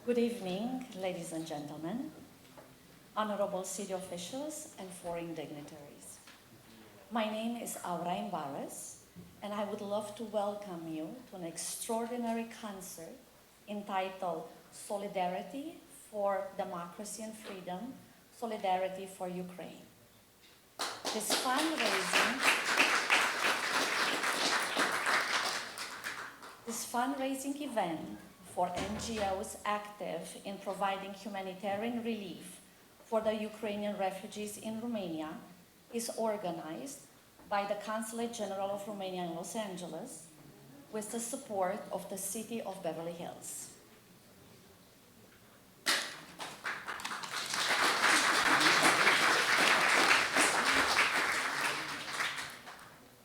Good evening, ladies and gentlemen, honorable city officials and foreign dignitaries. My name is Aura Imbaras, and I would love to welcome you to an extraordinary concert entitled Solidarity for Democracy and Freedom, Solidarity for Ukraine. This fundraising event for NGOs active in providing humanitarian relief for the Ukrainian refugees in Romania is organized by the Consul General of Romania in Los Angeles with the support of the city of Beverly Hills.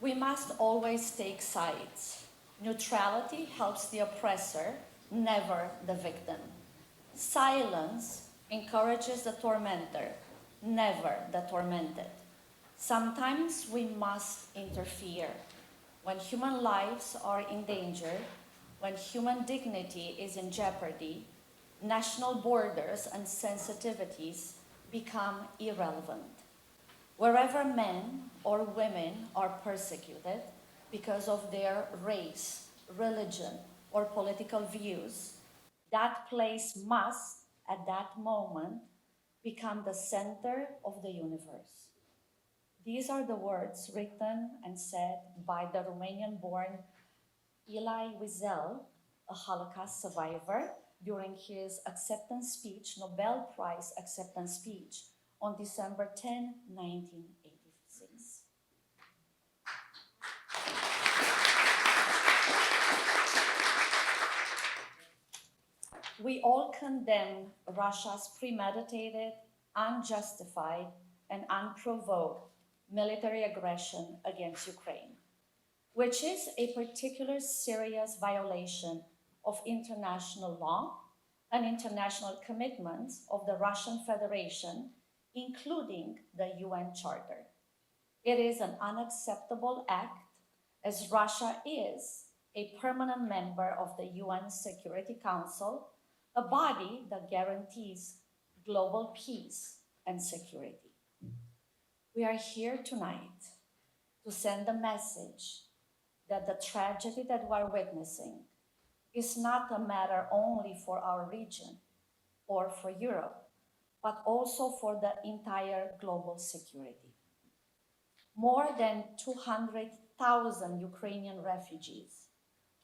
We must always take sides. Neutrality helps the oppressor, never the victim. Silence encourages the tormentor, never the tormented. Sometimes we must interfere. When human lives are in danger, when human dignity is in jeopardy, national borders and sensitivities become irrelevant. Wherever men or women are persecuted because of their race, religion, or political views, that place must, at that moment, become the center of the universe. These are the words written and said by the Romanian-born Elie Wiesel, a Holocaust survivor, during his acceptance speech, Nobel Prize acceptance speech, on December 10, 1986. We all condemn Russia's premeditated, unjustified, and unprovoked military aggression against Ukraine, which is a particularly serious violation of international law and international commitments of the Russian Federation, including the UN Charter. It is an unacceptable act, as Russia is a permanent member of the UN Security Council, a body that guarantees global peace and security. We are here tonight to send a message that the tragedy that we're witnessing is not a matter only for our region or for Europe, but also for the entire global security. More than 200,000 Ukrainian refugees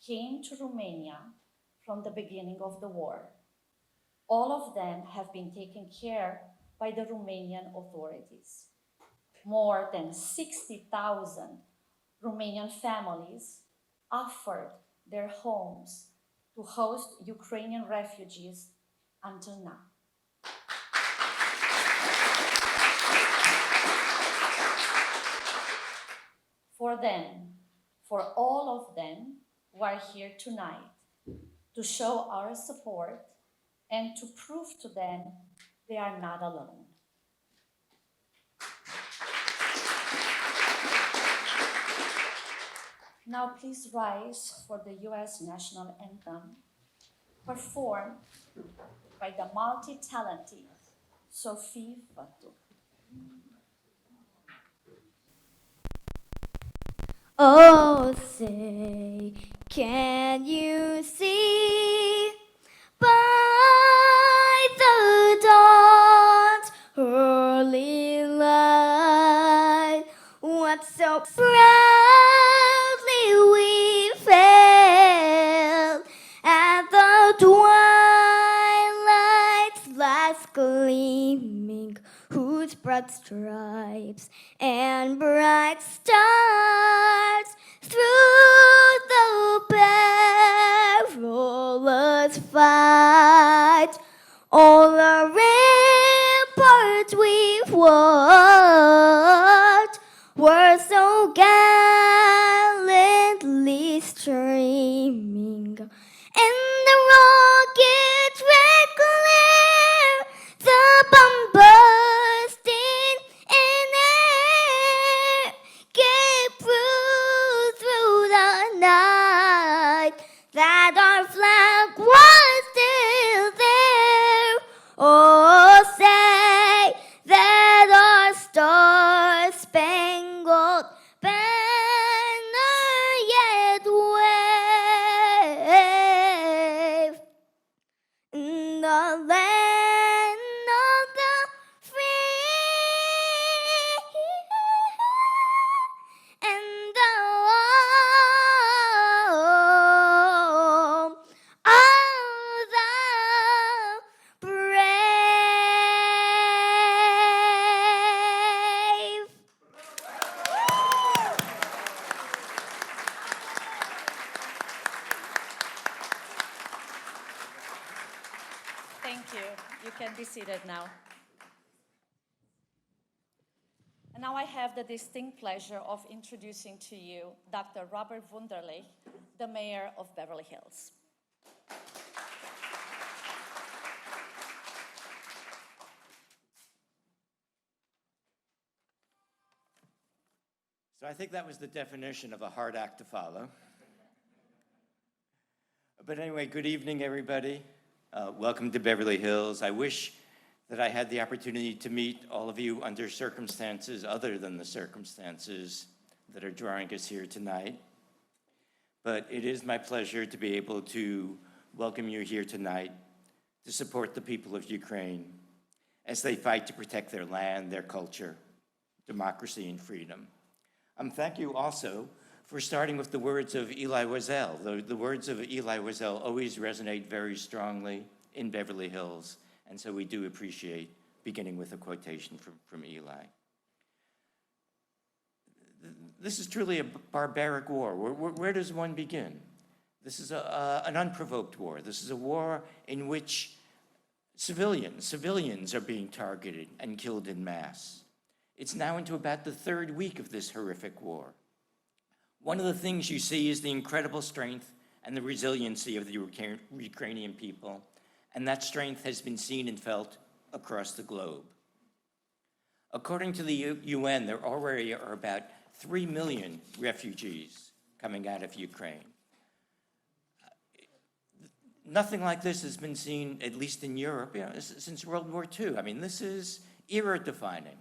came to Romania from the beginning of the war. All of them have been taken care by the Romanian authorities. More than 60,000 Romanian families offered their homes to host Ukrainian refugees until now. For them, for all of them who are here tonight, to show our support and to prove to them they are not alone. Now please rise for the US National Anthem, performed by the multi-talented Sophie Vatu. Oh, say, can you see by the dawn's early light what so proudly we felt at the twilight's last gleaming, whose broad stripes and bright stars through the perilous fight all the ramparts we've walked were so gallantly streaming, and the rockets red glare, the bomb bursting in air, gave proof through the night that our flag was still there. land of the free and the home of the brave. Thank you. You can be seated now. And now I have the distinct pleasure of introducing to you Dr. Robert Wunderlich, the mayor of Beverly Hills. So I think that was the definition of a hard act to follow. But anyway, good evening, everybody. Welcome to Beverly Hills. I wish that I had the opportunity to meet all of you under circumstances other than the circumstances that are drawing us here tonight. But it is my pleasure to be able to welcome you here tonight to support the people of Ukraine as they fight to protect their land, their culture, democracy, and freedom. Thank you also for starting with the words of Elie Wiesel. The words of Elie Wiesel always resonate very strongly in Beverly Hills, and so we do appreciate beginning with a quotation from Elie. This is truly a barbaric war. Where does one begin? This is an unprovoked war. This is a war in which civilians are being targeted and killed in mass. It's now into about the third week of this horrific war. One of the things you see is the incredible strength and the resiliency of the Ukrainian people, and that strength has been seen and felt across the globe. According to the UN, there already are about 3 million refugees coming out of Ukraine. Nothing like this has been seen, at least in Europe, since World War II. I mean, this is era-defining.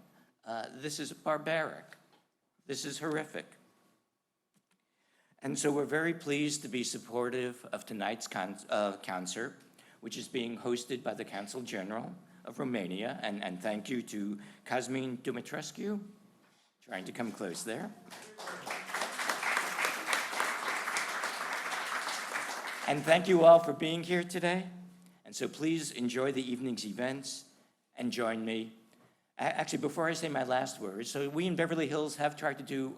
This is barbaric. This is horrific. And so we're very pleased to be supportive of tonight's concert, which is being hosted by the Consul General of Romania. And thank you to Cosmin Dumitrescu, trying to come close there. And thank you all for being here today. And so please enjoy the evening's events and join me. Actually, before I say my last words, so we in Beverly Hills have tried to do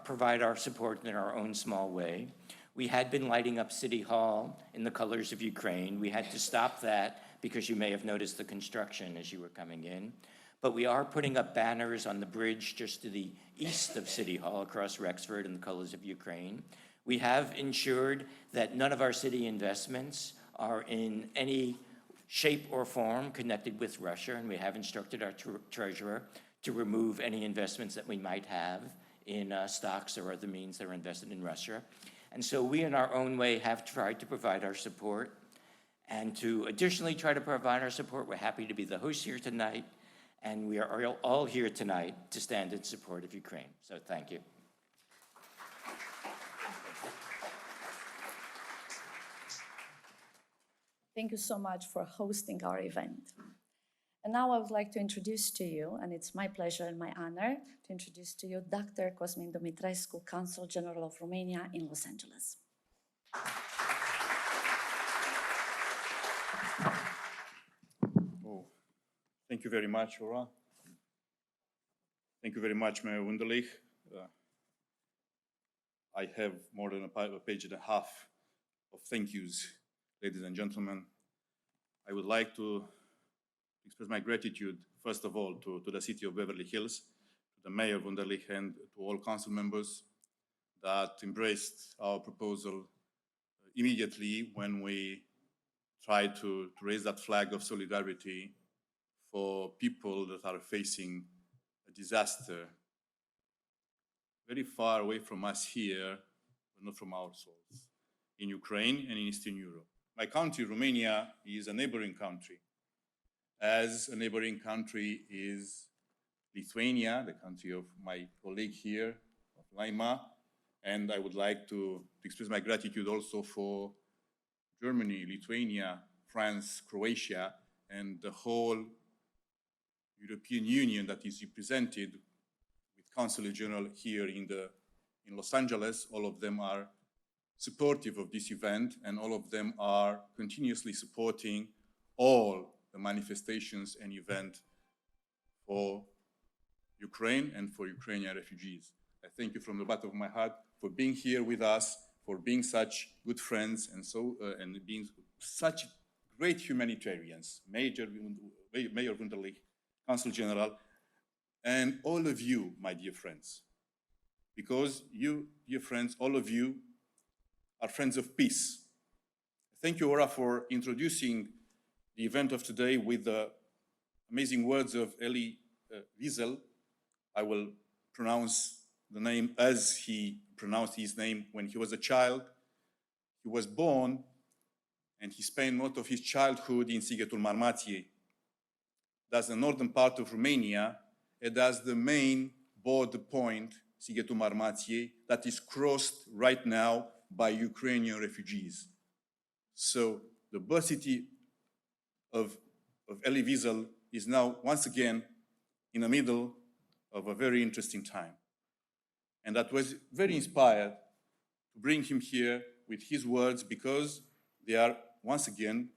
provide our support in our own small way. We had been lighting up City Hall in the colors of Ukraine. We had to stop that because you may have noticed the construction as you were coming in. But we are putting up banners on the bridge just to the east of City Hall across Rexford in the colors of Ukraine. We have ensured that none of our city investments are in any shape or form connected with Russia, and we have instructed our treasurer to remove any investments that we might have in stocks or other means that are invested in Russia. And so we, in our own way, have tried to provide our support. And to additionally try to provide our support, we're happy to be the host here tonight, and we are all here tonight to stand in support of Ukraine. So thank you. Thank you so much for hosting our event. And now I would like to introduce to you, and it's my pleasure and my honor, to introduce to you Dr. Cosmin Dumitrescu, Consul General of Romania in Los Angeles. Oh, thank you very much, Ora. Thank you very much, Mayor Wunderlich. I have more than a page and a half of thank yous, ladies and gentlemen. I would like to express my gratitude, first of all, to the city of Beverly Hills, to the Mayor Wunderlich, and to all council members that embraced our proposal immediately when we tried to raise that flag of solidarity for people that are facing a disaster very far away from us here, but not from our souls, in Ukraine and in Eastern Europe. My country, Romania, is a neighboring country. As a neighboring country is Lithuania, the country of my colleague here, of Laima, and I would like to express my gratitude also for Germany, Lithuania, France, Croatia, and the whole European Union that is represented with Consul General here in Los Angeles. All of them are supportive of this event, and all of them are continuously supporting all the manifestations and events for Ukraine and for Ukrainian refugees. I thank you from the bottom of my heart for being here with us, for being such good friends, and being such great humanitarians, Mayor Wunderlich, Consul General, and all of you, my dear friends. Because you, dear friends, all of you are friends of peace. Thank you, Ora, for introducing the event of today with the amazing words of Elie Wiesel. I will pronounce the name as he pronounced his name when he was a child. He was born and he spent most of his childhood in Sighetul Marmației. That's the northern part of Romania, and that's the main border point, Sighetul Marmației, that is crossed right now by Ukrainian refugees. So the birth city of Elie Wiesel is now once again in the middle of a very interesting time. And that was very inspired to bring him here with his words because they are once again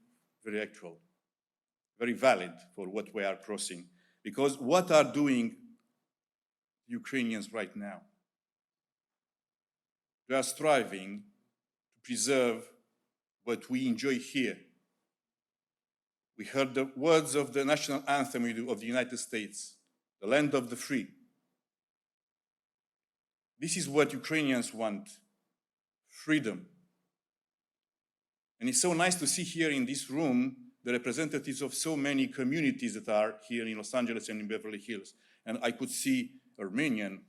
very actual, very valid for what we are crossing. Because what are doing Ukrainians right now? They are striving to preserve what we enjoy here. We heard the words of the national anthem of the United States, the land of the free. This is what Ukrainians want, freedom. And it's so nice to see here in this room the representatives of so many communities that are here in Los Angeles and in Beverly Hills. And I could see Armenian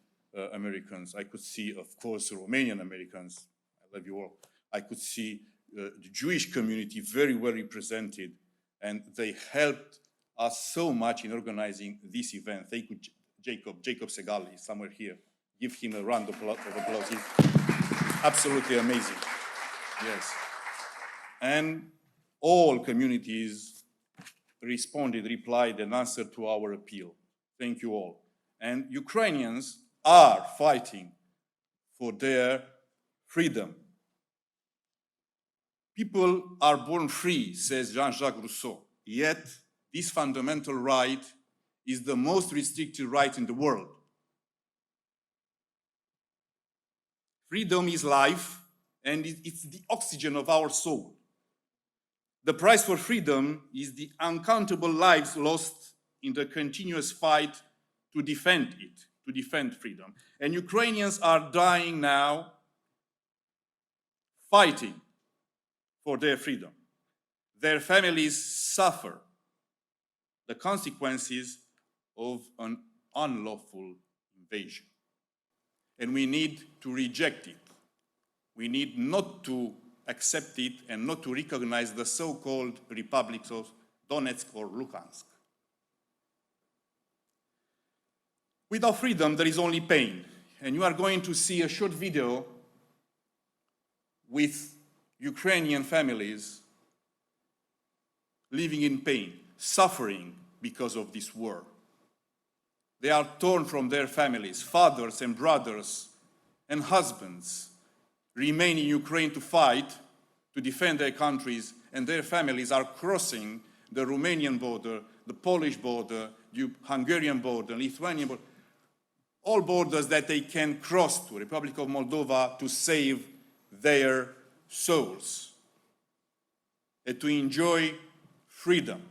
Americans. I could see, of course, Romanian Americans. I love you all. I could see the Jewish community very well represented. And they helped us so much in organizing this event. Thank you, Jacob Segal is somewhere here. Give him a round of applause. He's absolutely amazing. Yes. And all communities replied, and answered to our appeal. Thank you all. And Ukrainians are fighting for their freedom. People are born free, says Jean-Jacques Rousseau. Yet, this fundamental right is the most restricted right in the world. Freedom is life, and it's the oxygen of our soul. The price for freedom is the uncountable lives lost in the continuous fight to defend it, to defend freedom. And Ukrainians are dying now, fighting for their freedom. Their families suffer the consequences of an unlawful invasion. And we need to reject it. We need not to accept it and not to recognize the so-called republics of Donetsk or Luhansk. Without freedom, there is only pain. And you are going to see a short video with Ukrainian families living in pain, suffering because of this war. They are torn from their families. Fathers and brothers and husbands remain in Ukraine to fight, to defend their countries, and their families are crossing the Romanian border, the Polish border, the Hungarian border, Lithuanian border, all borders that they can cross to Republic of Moldova to save their souls and to enjoy freedom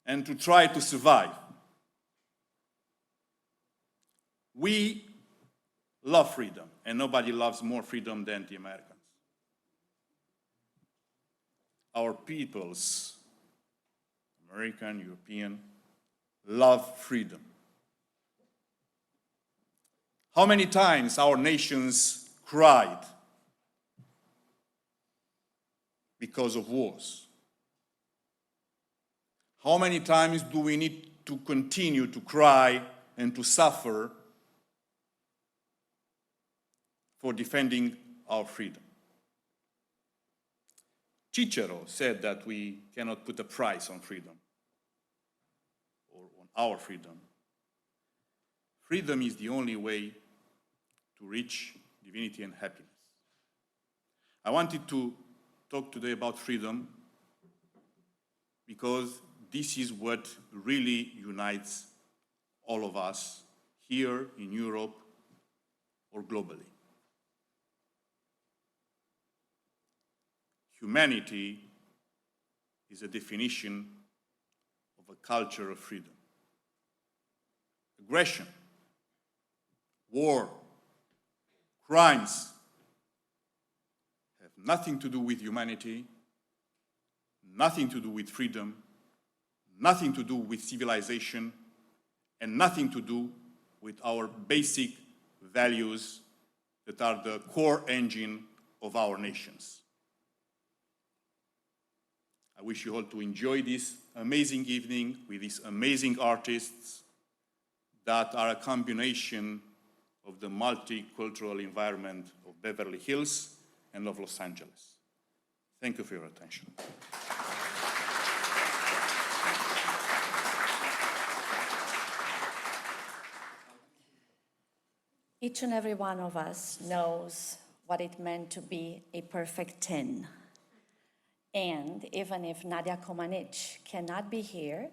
and to try to survive. We love freedom, and nobody loves more freedom than the Americans. Our peoples, American, European, love freedom. How many times our nations cried because of wars? How many times do we need to continue to cry and to suffer for defending our freedom? Cicero said that we cannot put a price on freedom or on our freedom. Freedom is the only way to reach divinity and happiness. I wanted to talk today about freedom because this is what really unites all of us here in Europe or globally. Humanity is a definition of a culture of freedom. Aggression, war, crimes have nothing to do with humanity, nothing to do with freedom, nothing to do with civilization, and nothing to do with our basic values that are the core engine of our nations. I wish you all to enjoy this amazing evening with these amazing artists that are a combination of the multicultural environment of Beverly Hills and of Los Angeles. Thank you for your attention. Each and every one of us knows what it meant to be a perfect 10. And even if Nadia Comaneci cannot be here,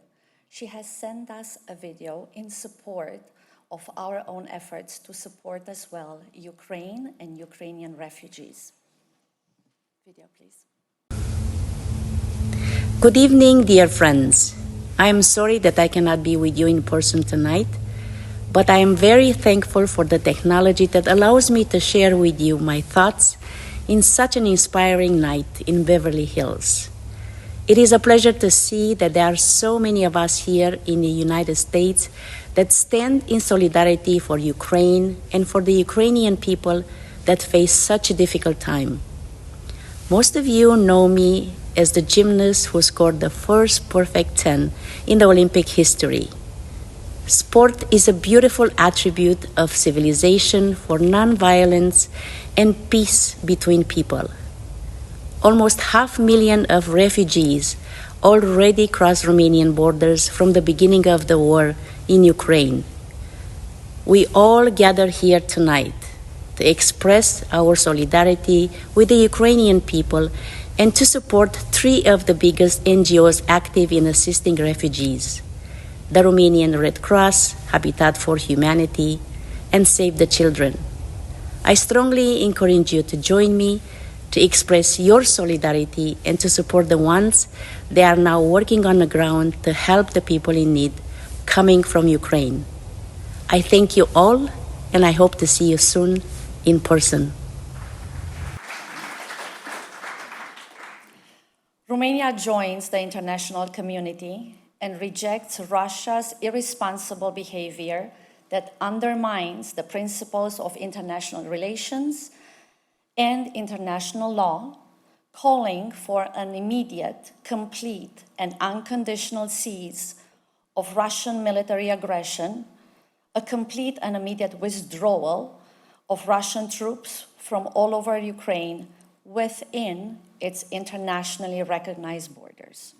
she has sent us a video in support of our own efforts to support as well Ukraine and Ukrainian refugees. Video, please. Good evening, dear friends. I am sorry that I cannot be with you in person tonight, but I am very thankful for the technology that allows me to share with you my thoughts in such an inspiring night in Beverly Hills. It is a pleasure to see that there are so many of us here in the United States that stand in solidarity for Ukraine and for the Ukrainian people that face such a difficult time. Most of you know me as the gymnast who scored the first perfect 10 in the Olympic history. Sport is a beautiful attribute of civilization for nonviolence and peace between people. Almost 500,000 of refugees already crossed Romanian borders from the beginning of the war in Ukraine. We all gather here tonight to express our solidarity with the Ukrainian people and to support 3 of the biggest NGOs active in assisting refugees: the Romanian Red Cross, Habitat for Humanity, and Save the Children. I strongly encourage you to join me to express your solidarity and to support the ones that are now working on the ground to help the people in need coming from Ukraine. I thank you all, and I hope to see you soon in person. Romania joins the international community and rejects Russia's irresponsible behavior that undermines the principles of international relations and international law, calling for an immediate, complete, and unconditional cease of Russian military aggression, a complete and immediate withdrawal of Russian troops from all over Ukraine within its internationally recognized borders.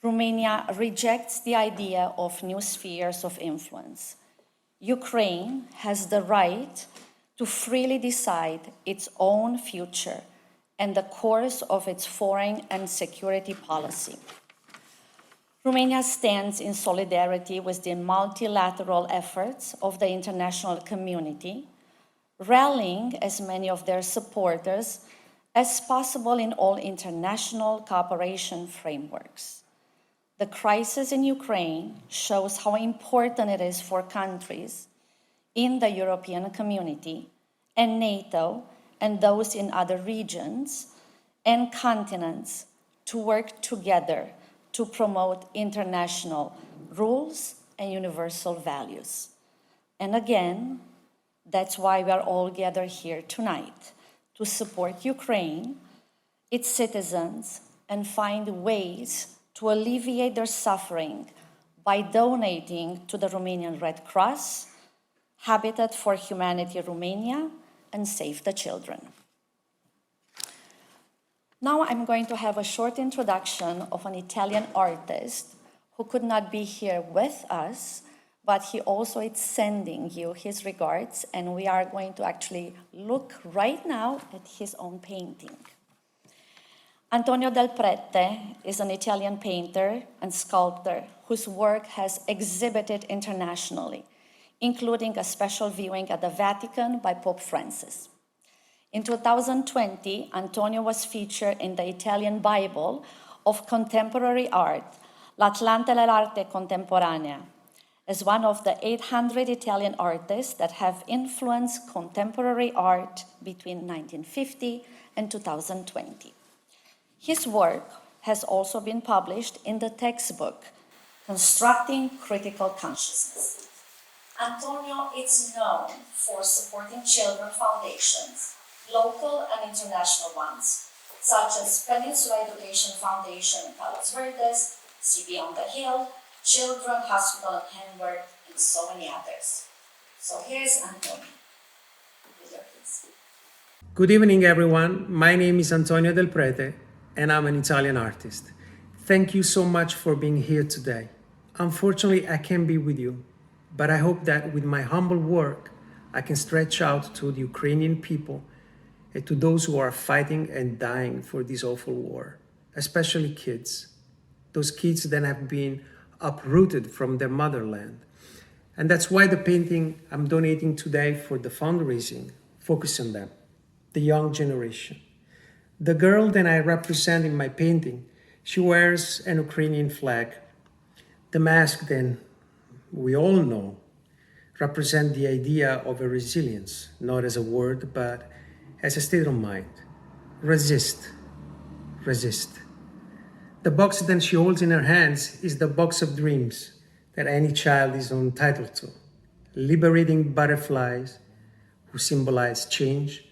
Romania rejects the idea of new spheres of influence. Ukraine has the right to freely decide its own future and the course of its foreign and security policy. Romania stands in solidarity with the multilateral efforts of the international community, rallying as many of their supporters as possible in all international cooperation frameworks. The crisis in Ukraine shows how important it is for countries in the European community and NATO and those in other regions and continents to work together to promote international rules and universal values. And again, that's why we are all gathered here tonight, to support Ukraine, its citizens, and find ways to alleviate their suffering by donating to the Romanian Red Cross, Habitat for Humanity Romania, and Save the Children. Now I'm going to have a short introduction of an Italian artist who could not be here with us, but he also is sending you his regards, and we are going to actually look right now at his own painting. Antonio Del Prete is an Italian painter and sculptor whose work has exhibited internationally, including a special viewing at the Vatican by Pope Francis. In 2020, Antonio was featured in the Italian Bible of Contemporary Art, L'Atlante dell'Arte Contemporanea, as one of the 800 Italian artists that have influenced contemporary art between 1950 and 2020. His work has also been published in the textbook, Constructing Critical Consciousness. Antonio is known for supporting children foundations, local and international ones, such as Peninsula Education Foundation in Palos Verdes, CB on the Hill, Children Hospital in Hamburg, and so many others. So here's Antonio. Please. Good evening, everyone. My name is Antonio Del Prete, and I'm an Italian artist. Thank you so much for being here today. Unfortunately, I can't be with you, but I hope that with my humble work, I can stretch out to the Ukrainian people and to those who are fighting and dying for this awful war, especially kids. Those kids that have been uprooted from their motherland. And that's why the painting I'm donating today for the fundraising focuses on them, the young generation. The girl that I represent in my painting, she wears an Ukrainian flag. The mask, then, we all know, represent the idea of a resilience, not as a word, but as a state of mind. Resist, resist. The box that she holds in her hands is the box of dreams that any child is entitled to. Liberating butterflies who symbolize change,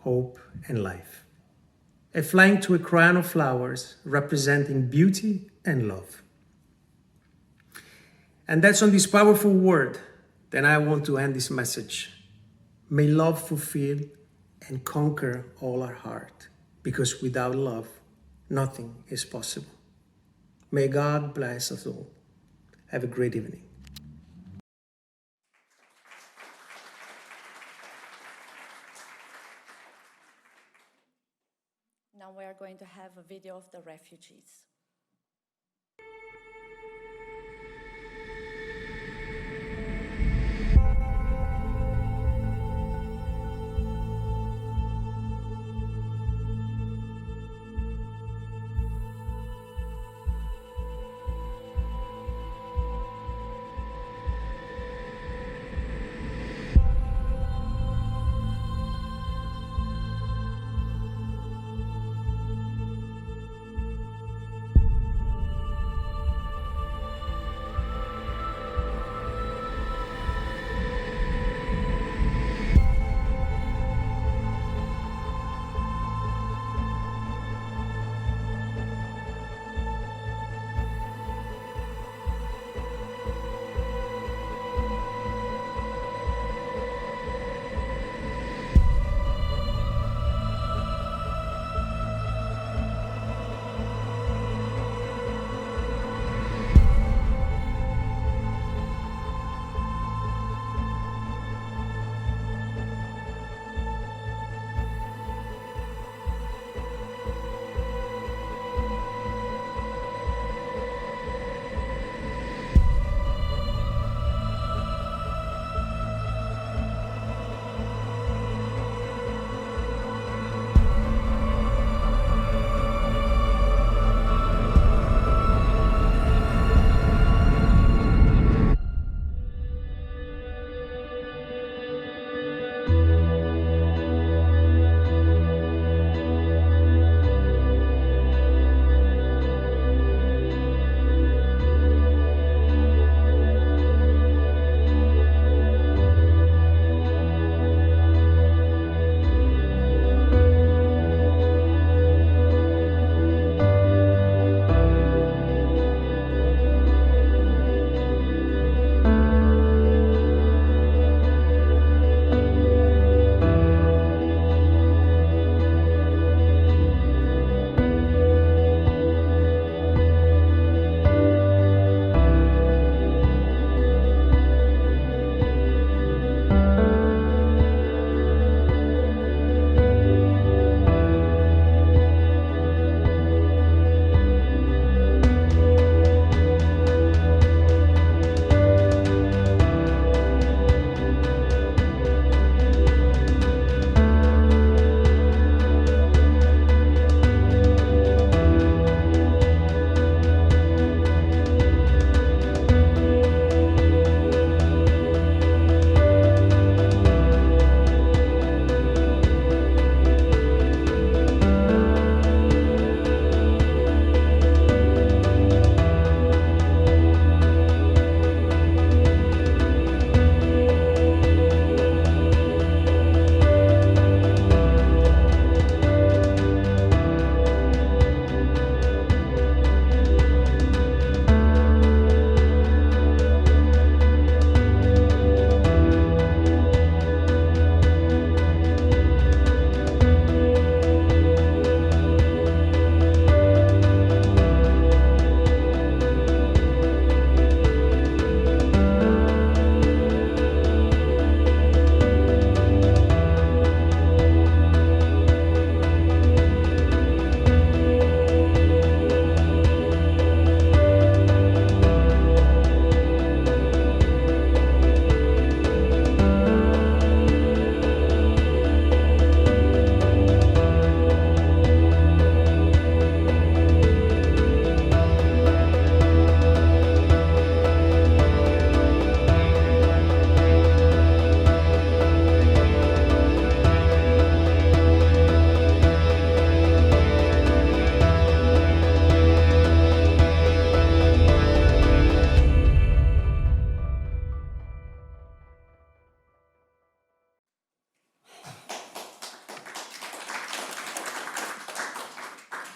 hope, and life. A flying to a crown of flowers representing beauty and love. And that's on this powerful word that I want to end this message. May love fulfill and conquer all our heart, because without love, nothing is possible. May God bless us all. Have a great evening. Now we are going to have a video of the refugees.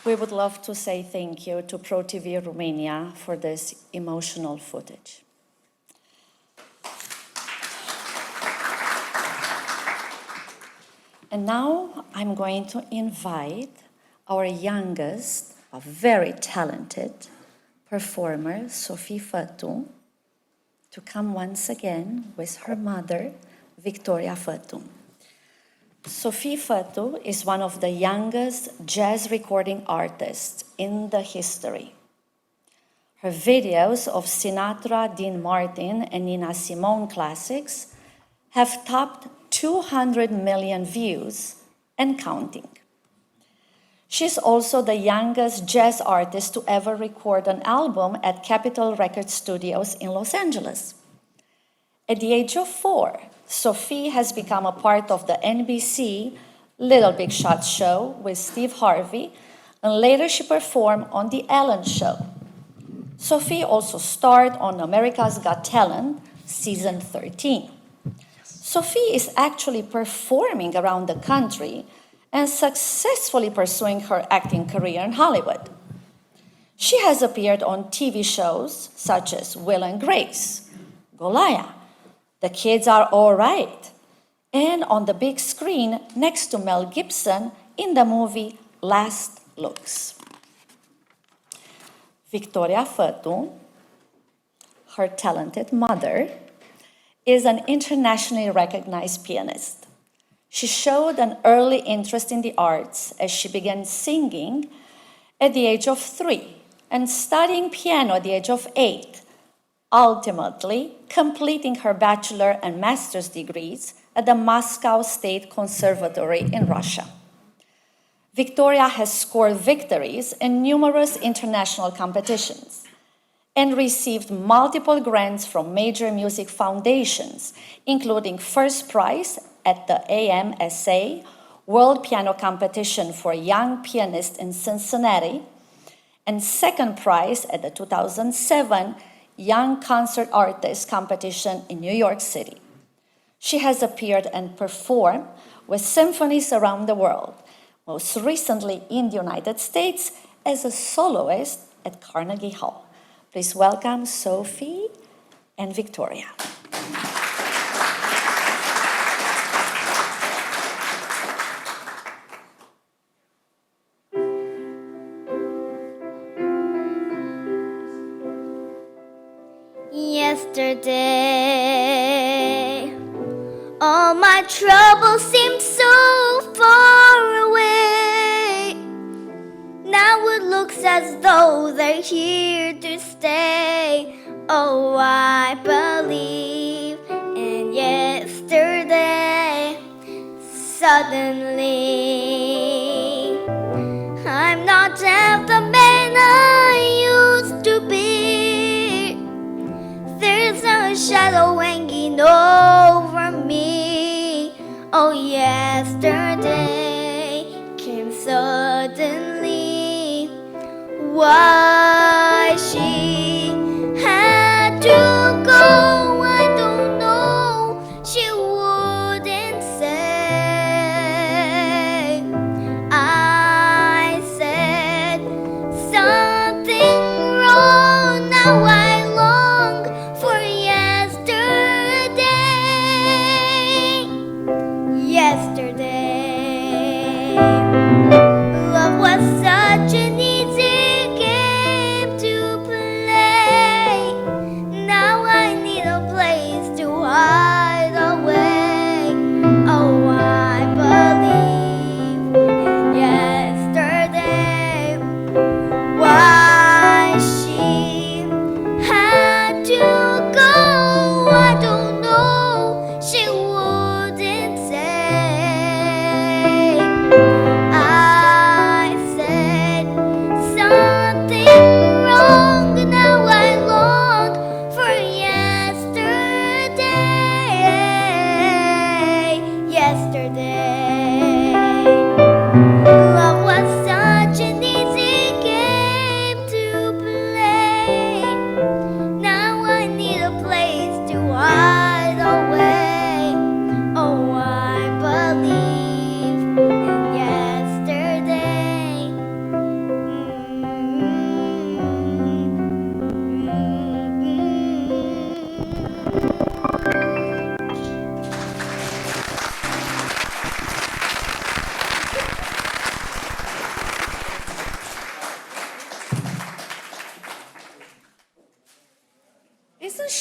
We would love to say thank you to ProTV Romania for this emotional footage. And now I'm going to invite our youngest, a very talented performer, Sophie Fătu, to come once again with her mother, Victoria Fătu. Sophie Fătu is one of the youngest jazz recording artists in the history. Her videos of Sinatra, Dean Martin, and Nina Simone classics have topped 200 million views and counting. She's also the youngest jazz artist to ever record an album at Capitol Record Studios in Los Angeles. At the age of 4, Sophie has become a part of the NBC Little Big Shot show with Steve Harvey, and later she performed on The Ellen Show. Sophie also starred on America's Got Talent, season 13. Sophie is actually performing around the country and successfully pursuing her acting career in Hollywood. She has appeared on TV shows such as Will and Grace, Goliath, The Kids Are All Right, and on the big screen next to Mel Gibson in the movie Last Looks. Victoria Fătu, her talented mother, is an internationally recognized pianist. She showed an early interest in the arts as she began singing at the age of 3 and studying piano at the age of 8, ultimately completing her bachelor and master's degrees at the Moscow State Conservatory in Russia. Victoria has scored victories in numerous international competitions and received multiple grants from major music foundations, including first prize at the AMSA World Piano Competition for Young Pianists in Cincinnati, and second prize at the 2007 Young Concert Artist Competition in New York City. She has appeared and performed with symphonies around the world, most recently in the United States as a soloist at Carnegie Hall. Please welcome Sophie and Victoria. Yesterday, all my troubles seemed so far away. Now it looks as though they're here to stay. Oh, I believe in yesterday. Suddenly, I'm not half the man I used to be. There's a shadow hanging over me. Oh, yesterday came suddenly. Why she had to go, I don't know. She wouldn't say. I said something wrong. Now I long for yesterday. Yesterday, love was such an easy game.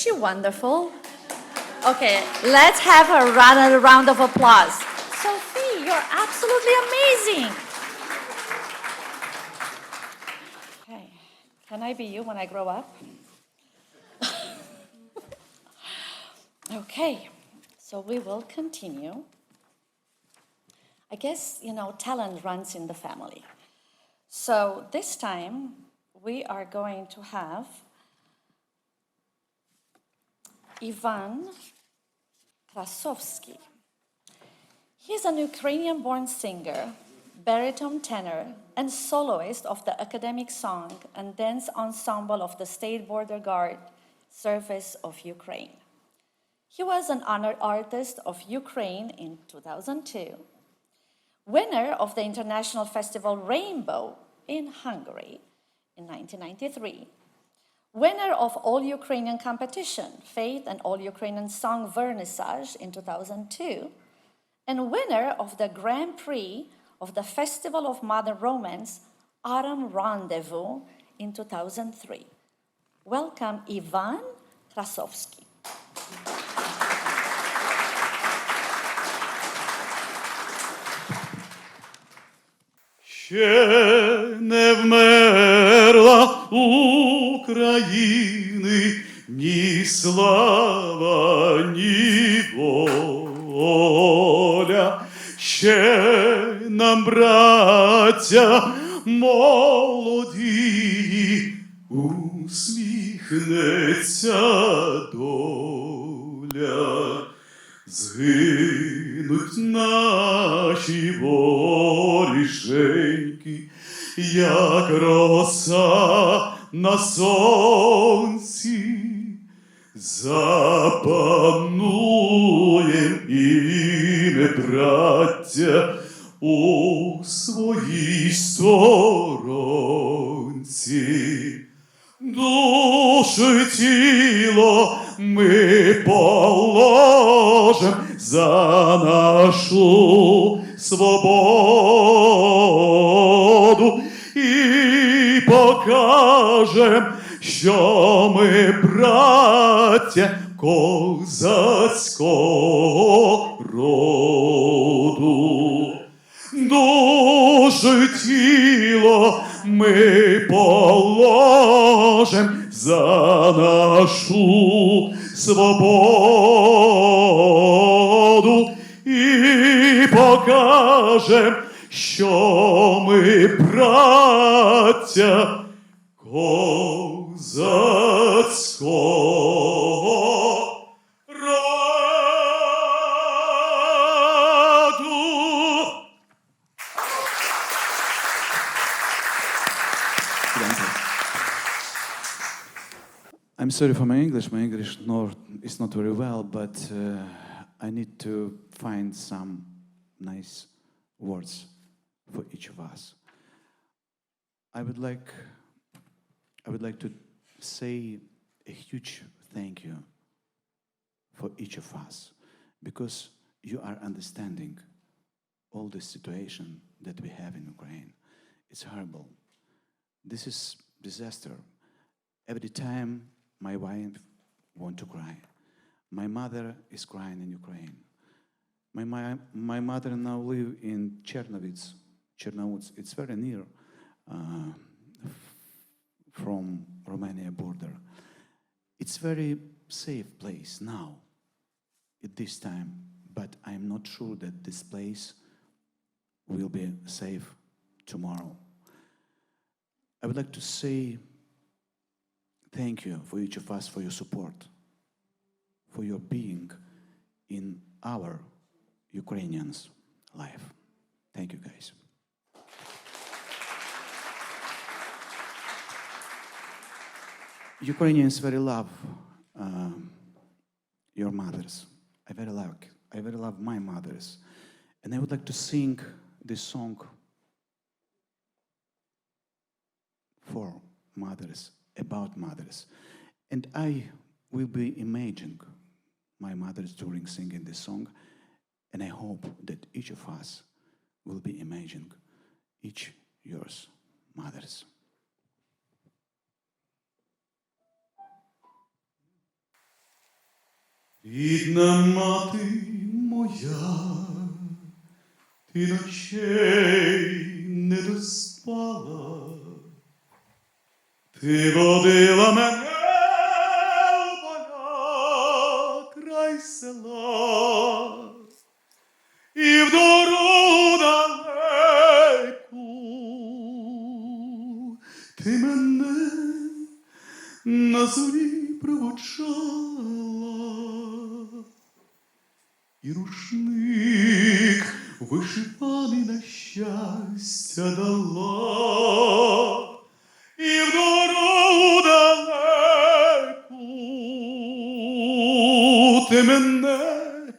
she wonderful? Okay, let's have a round of applause. Sophie, you're absolutely amazing. Okay, can I be you when I grow up? Okay, so we will continue. I guess, talent runs in the family. So this time, we are going to have Ivan Krasovsky. He's an Ukrainian-born singer, baritone tenor, and soloist of the academic song and dance ensemble of the State Border Guard Service of Ukraine. He was an honored artist of Ukraine in 2002, winner of the international festival Rainbow in Hungary in 1993, winner of All Ukrainian Competition, Faith and All Ukrainian Song Vernissage in 2002, and winner of the Grand Prix of the Festival of Modern Romance, Autumn Rendezvous in 2003. Welcome, Ivan Krasovsky. Ще не вмерла України ні слава, ні воля. Ще нам, браття молоді, усміхнеться доля. Згинуть наші воріженьки, як роса на сонці. Запануєм і ми, браття, у своїй сторонці. Душу й тіло ми положим за нашу свободу і покажем, що ми браття козацького роду. Душу й тіло ми положим за нашу свободу і покажем, що ми браття козацького роду. I'm sorry for my English. My English is not very well, but I need to find some nice words for each of us. I would like to say a huge thank you for each of us, because you are understanding all the situation that we have in Ukraine. It's horrible. This is disaster. Every time my wife wants to cry. My mother is crying in Ukraine. My mother now lives in Chernovitz. It's very near from Romania border. It's very safe place now at this time, but I'm not sure that this place will be safe tomorrow. I would like to say thank you for each of us for your support, for your being in our Ukrainians' life. Thank you, guys. Ukrainians very love your mothers. I very love my mothers. And I would like to sing this song for mothers, about mothers. And I will be imagining my mothers during singing this song, and I hope that each of us will be imagining each yours mothers. Рідна мати моя, ти ночей не доспала, ти водила мене в поля край села, і в дорогу далеку ти мене на зорі проводжала, і рушник вишиваний на щастя дала, і в дорогу далеку ти мене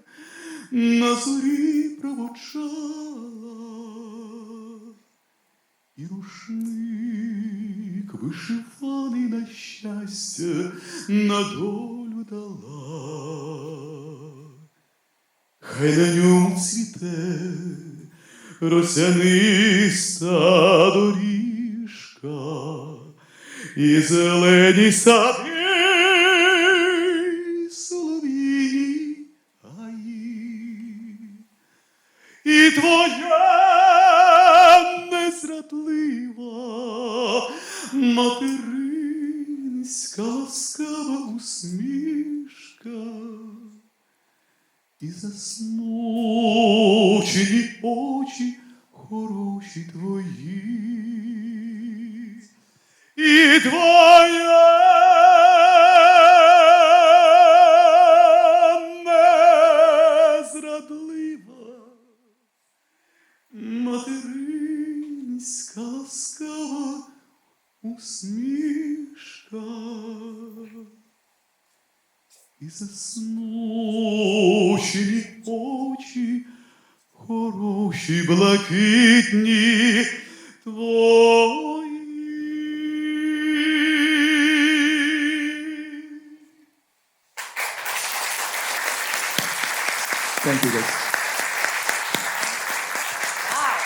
на зорі проводжала, і рушник вишиваний на щастя на долю дала. Хай на ньому цвіте росяниста доріжка, і зелені сади, солов'їні гаї, і твоя незрадлива материнська ласкава усмішка, і засмучені очі хороші твої, і твоя незрадлива материнська ласкава усмішка, і засмучені очі хороші блакитні твої. Thank you, guys. Wow.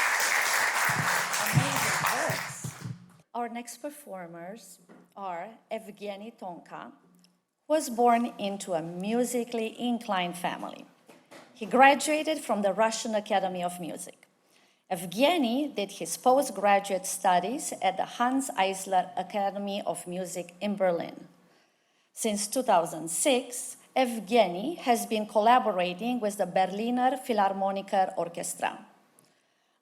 Amazing words. Our next performers are Evgeny Tonka, who was born into a musically inclined family. He graduated from the Russian Academy of Music. Evgeny did his postgraduate studies at the Hans Eisler Academy of Music in Berlin. Since 2006, Evgeny has been collaborating with the Berliner Philharmoniker Orchestra.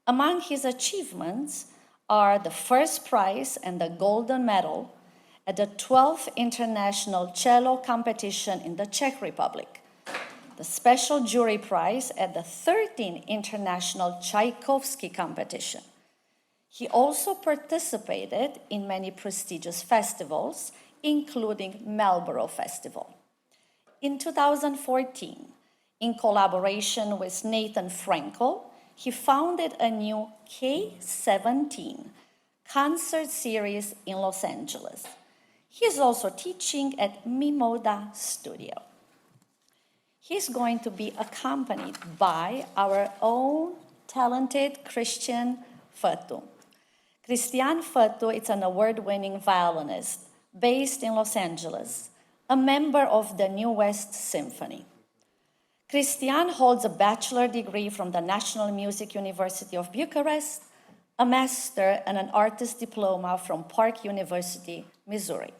Among his achievements are the first prize and the golden medal at the 12th International Cello Competition in the Czech Republic, the special jury prize at the 13th International Tchaikovsky Competition. He also participated in many prestigious festivals, including Marlborough Festival. In 2014, in collaboration with Nathan Frankel, he founded a new K-17 concert series in Los Angeles. He is also teaching at Mimoda Studio. He's going to be accompanied by our own talented Cristian Fătu. Cristian Fătu is an award-winning violinist based in Los Angeles, a member of the New West Symphony. Cristian holds a bachelor degree from the National Music University of Bucharest, a master and an artist diploma from Park University, Missouri.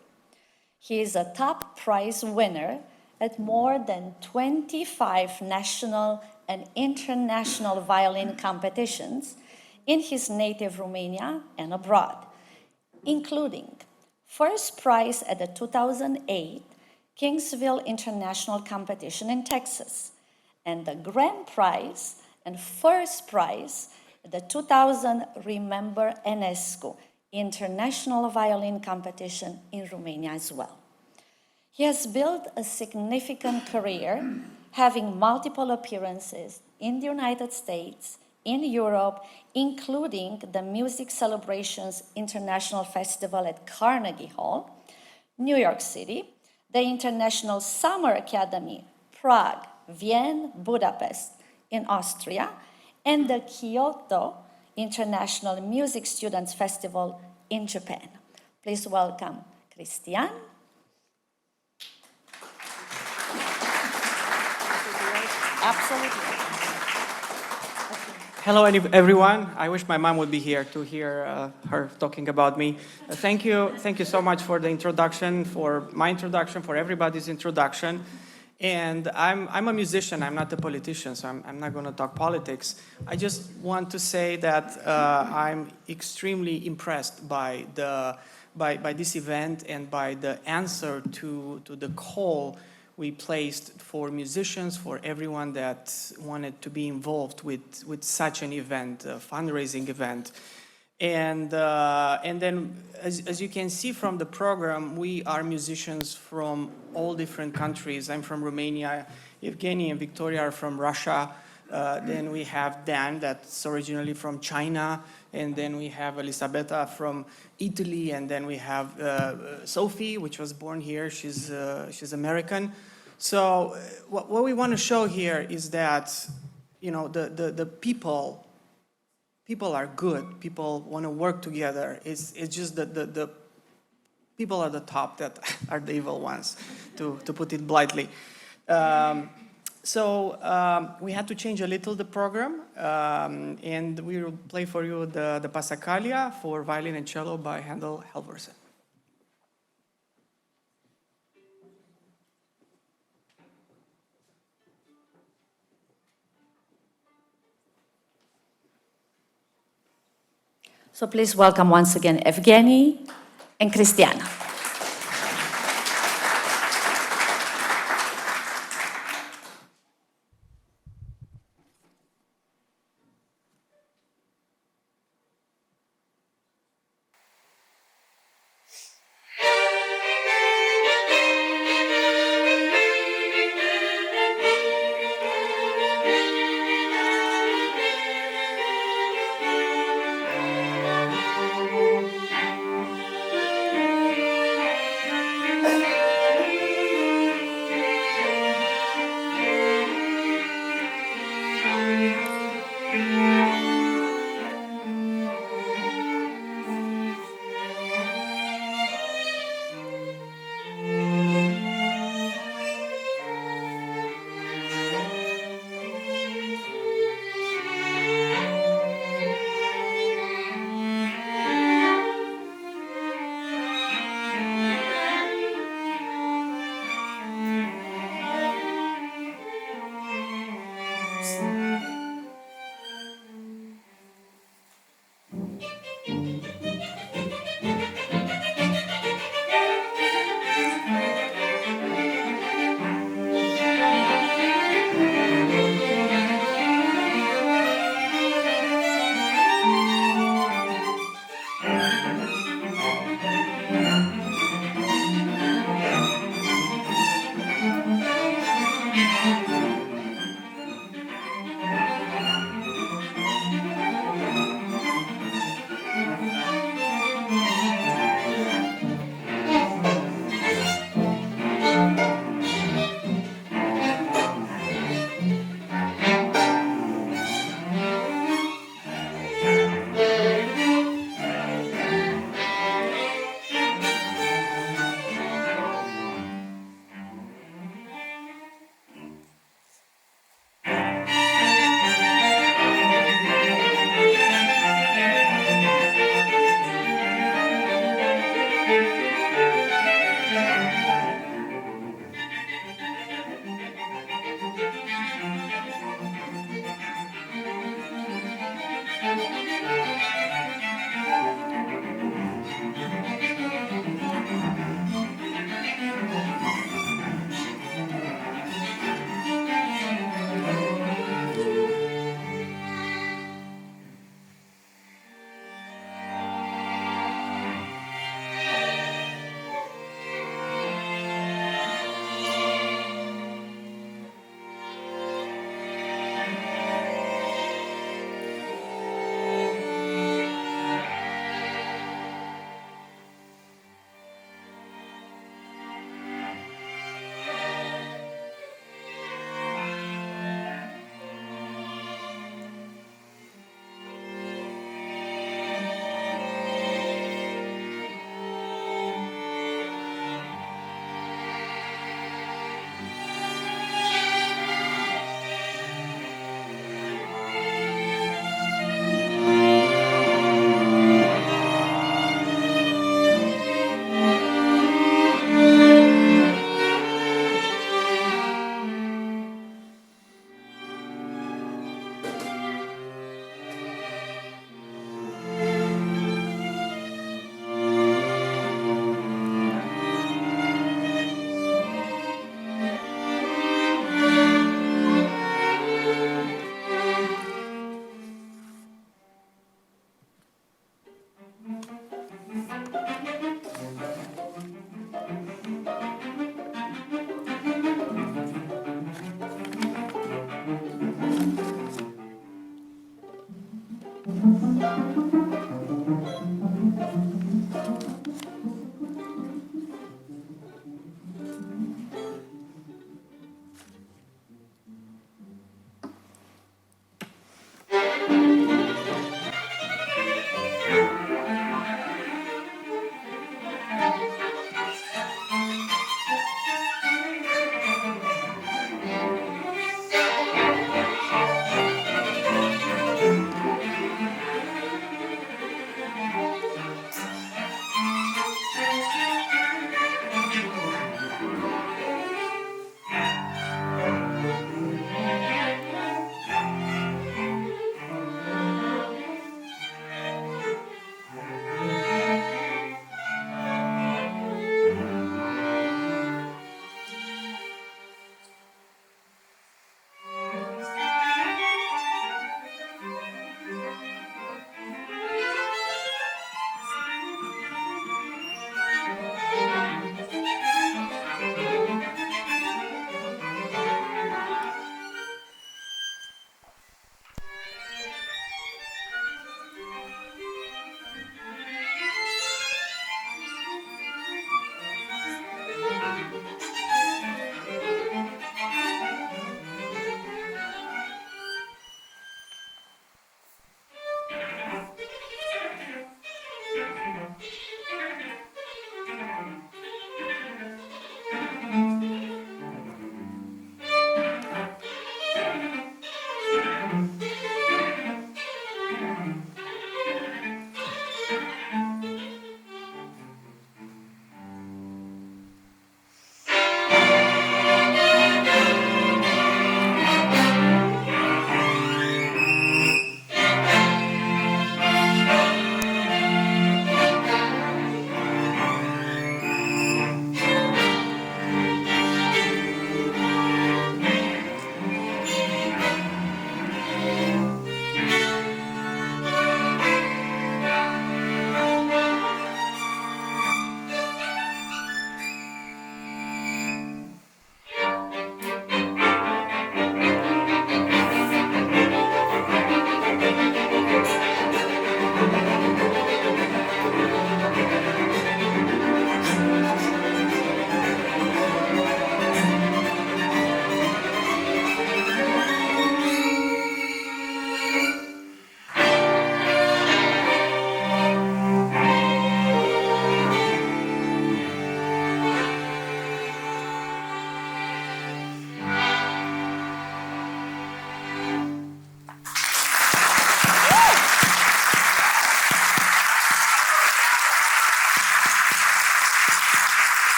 He is a top prize winner at more than 25 national and international violin competitions in his native Romania and abroad, including first prize at the 2008 Kingsville International Competition in Texas, and the grand prize and first prize at the 2000 Remember Enescu International Violin Competition in Romania as well. He has built a significant career, having multiple appearances in the United States, in Europe, including the Music Celebrations International Festival at Carnegie Hall, New York City, the International Summer Academy, Prague, Vienna, Budapest in Austria, and the Kyoto International Music Students Festival in Japan. Please welcome Cristian. Absolutely. Hello, everyone. I wish my mom would be here to hear her talking about me. Thank you so much for the introduction, for my introduction, for everybody's introduction. And I'm a musician. I'm not a politician, so I'm not going to talk politics. I just want to say that I'm extremely impressed by this event and by the answer to the call we placed for musicians, for everyone that wanted to be involved with such an event, a fundraising event. And then, as you can see from the program, we are musicians from all different countries. I'm from Romania, Evgeny and Victoria are from Russia. Then we have Dan, that's originally from China. And then we have Elisabetta from Italy. And then we have Sophie, which was born here. She's American. So what we want to show here is that, you know, the people are good. People want to work together. It's just that the people at the top that are the evil ones, to put it bluntly. So we had to change a little the program, and we will play for you the Passacaglia for violin and cello by Handel Halvorsen. So please welcome once again Evgeny and Cristiana. Thank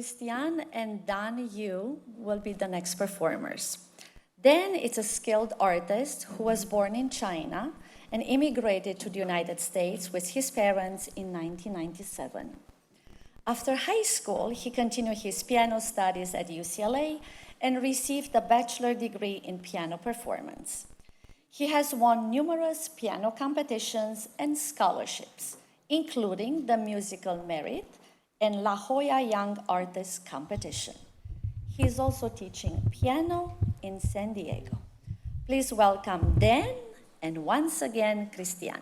Cristian and Dan Yu will be the next performers. Dan is a skilled artist who was born in China and immigrated to the United States with his parents in 1997. After high school, he continued his piano studies at UCLA and received a bachelor degree in piano performance. He has won numerous piano competitions and scholarships, including the Musical Merit and La Jolla Young Artist Competition. He is also teaching piano in San Diego. Please welcome Dan and once again, Cristian.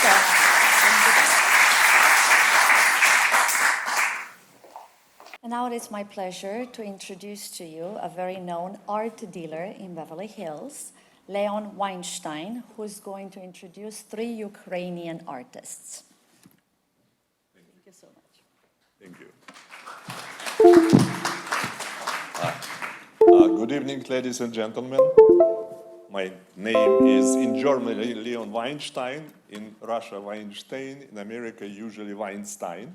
so much. And now it is my pleasure to introduce to you a very known art dealer in Beverly Hills, Leon Weinstein, who is going to introduce 3 Ukrainian artists. Thank you so much. Thank you. Good evening, ladies and gentlemen. My name is in Germany Leon Weinstein, in Russia Weinstein, in America usually Weinstein.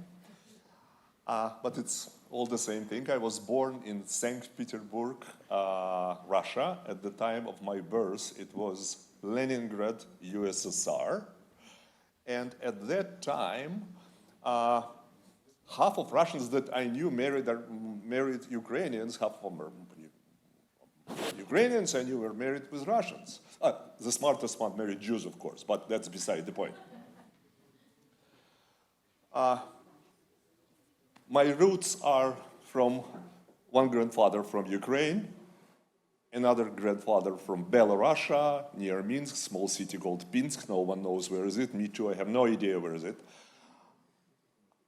But it's all the same thing. I was born in St. Petersburg, Russia. At the time of my birth, it was Leningrad, USSR. And at that time, half of Russians that I knew married Ukrainians, half of them were Ukrainians, and you were married with Russians. The smartest one married Jews, of course, but that's beside the point. My roots are from one grandfather from Ukraine, another grandfather from Belarus, near Minsk, small city called Pinsk. No one knows where is it. Me too, I have no idea where is it.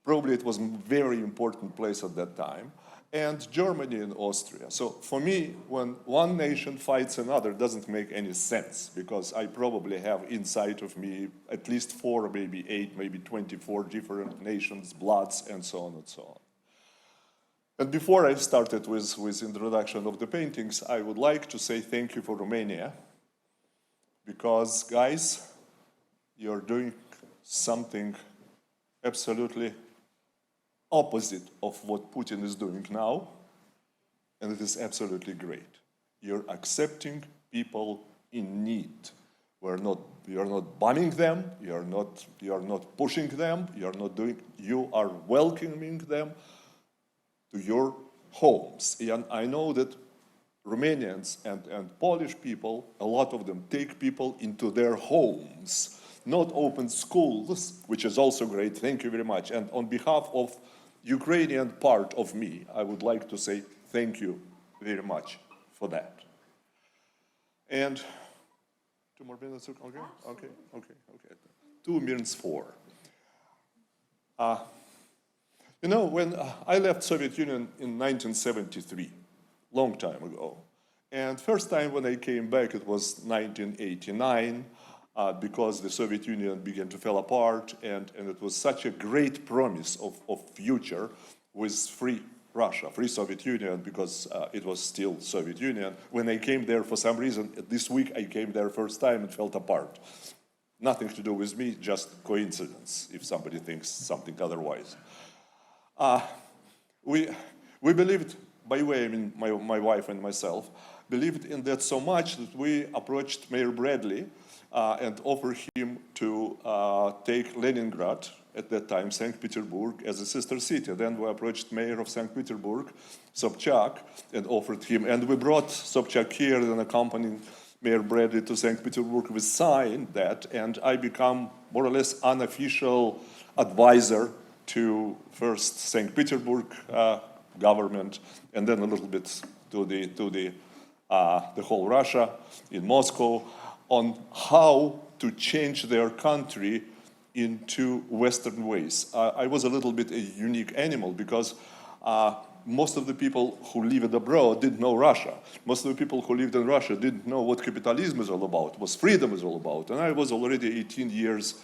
Probably it was a very important place at that time. And Germany and Austria. So for me, when one nation fights another, doesn't make any sense, because I probably have inside of me at least 4, maybe 8, maybe 24 different nations, bloods, and so on and so on. And before I started with introduction of the paintings, I would like to say thank you for Romania, because guys, you're doing something absolutely opposite of what Putin is doing now, and it is absolutely great. You're accepting people in need. You're not bombing them, you're not pushing them, you are welcoming them to your homes. And I know that Romanians and Polish people, a lot of them take people into their homes, not open schools, which is also great, thank you very much. And on behalf of Ukrainian part of me, I would like to say thank you very much for that. And 2 more minutes, okay? Okay. 2 minutes 4. You know, when I left Soviet Union in 1973, long time ago, and first time when I came back, it was 1989, because the Soviet Union began to fall apart, and it was such a great promise of future with free Russia, free Soviet Union, because it was still Soviet Union. When I came there, for some reason, this week I came there first time, it fell apart. Nothing to do with me, just coincidence, if somebody thinks something otherwise. We believed, by the way, I mean, my wife and myself, believed in that so much that we approached Mayor Bradley and offered him to take Leningrad, at that time St. Petersburg, as a sister city. Then we approached Mayor of St. Petersburg, Sobchak, and offered him. And we brought Sobchak here and accompanied Mayor Bradley to St. Petersburg. We signed that, and I become more or less unofficial advisor to first St. Petersburg government, and then a little bit to the whole Russia in Moscow, on how to change their country into Western ways. I was a little bit a unique animal, because most of the people who lived abroad didn't know Russia. Most of the people who lived in Russia didn't know what capitalism is all about, what freedom is all about. And I was already 18 years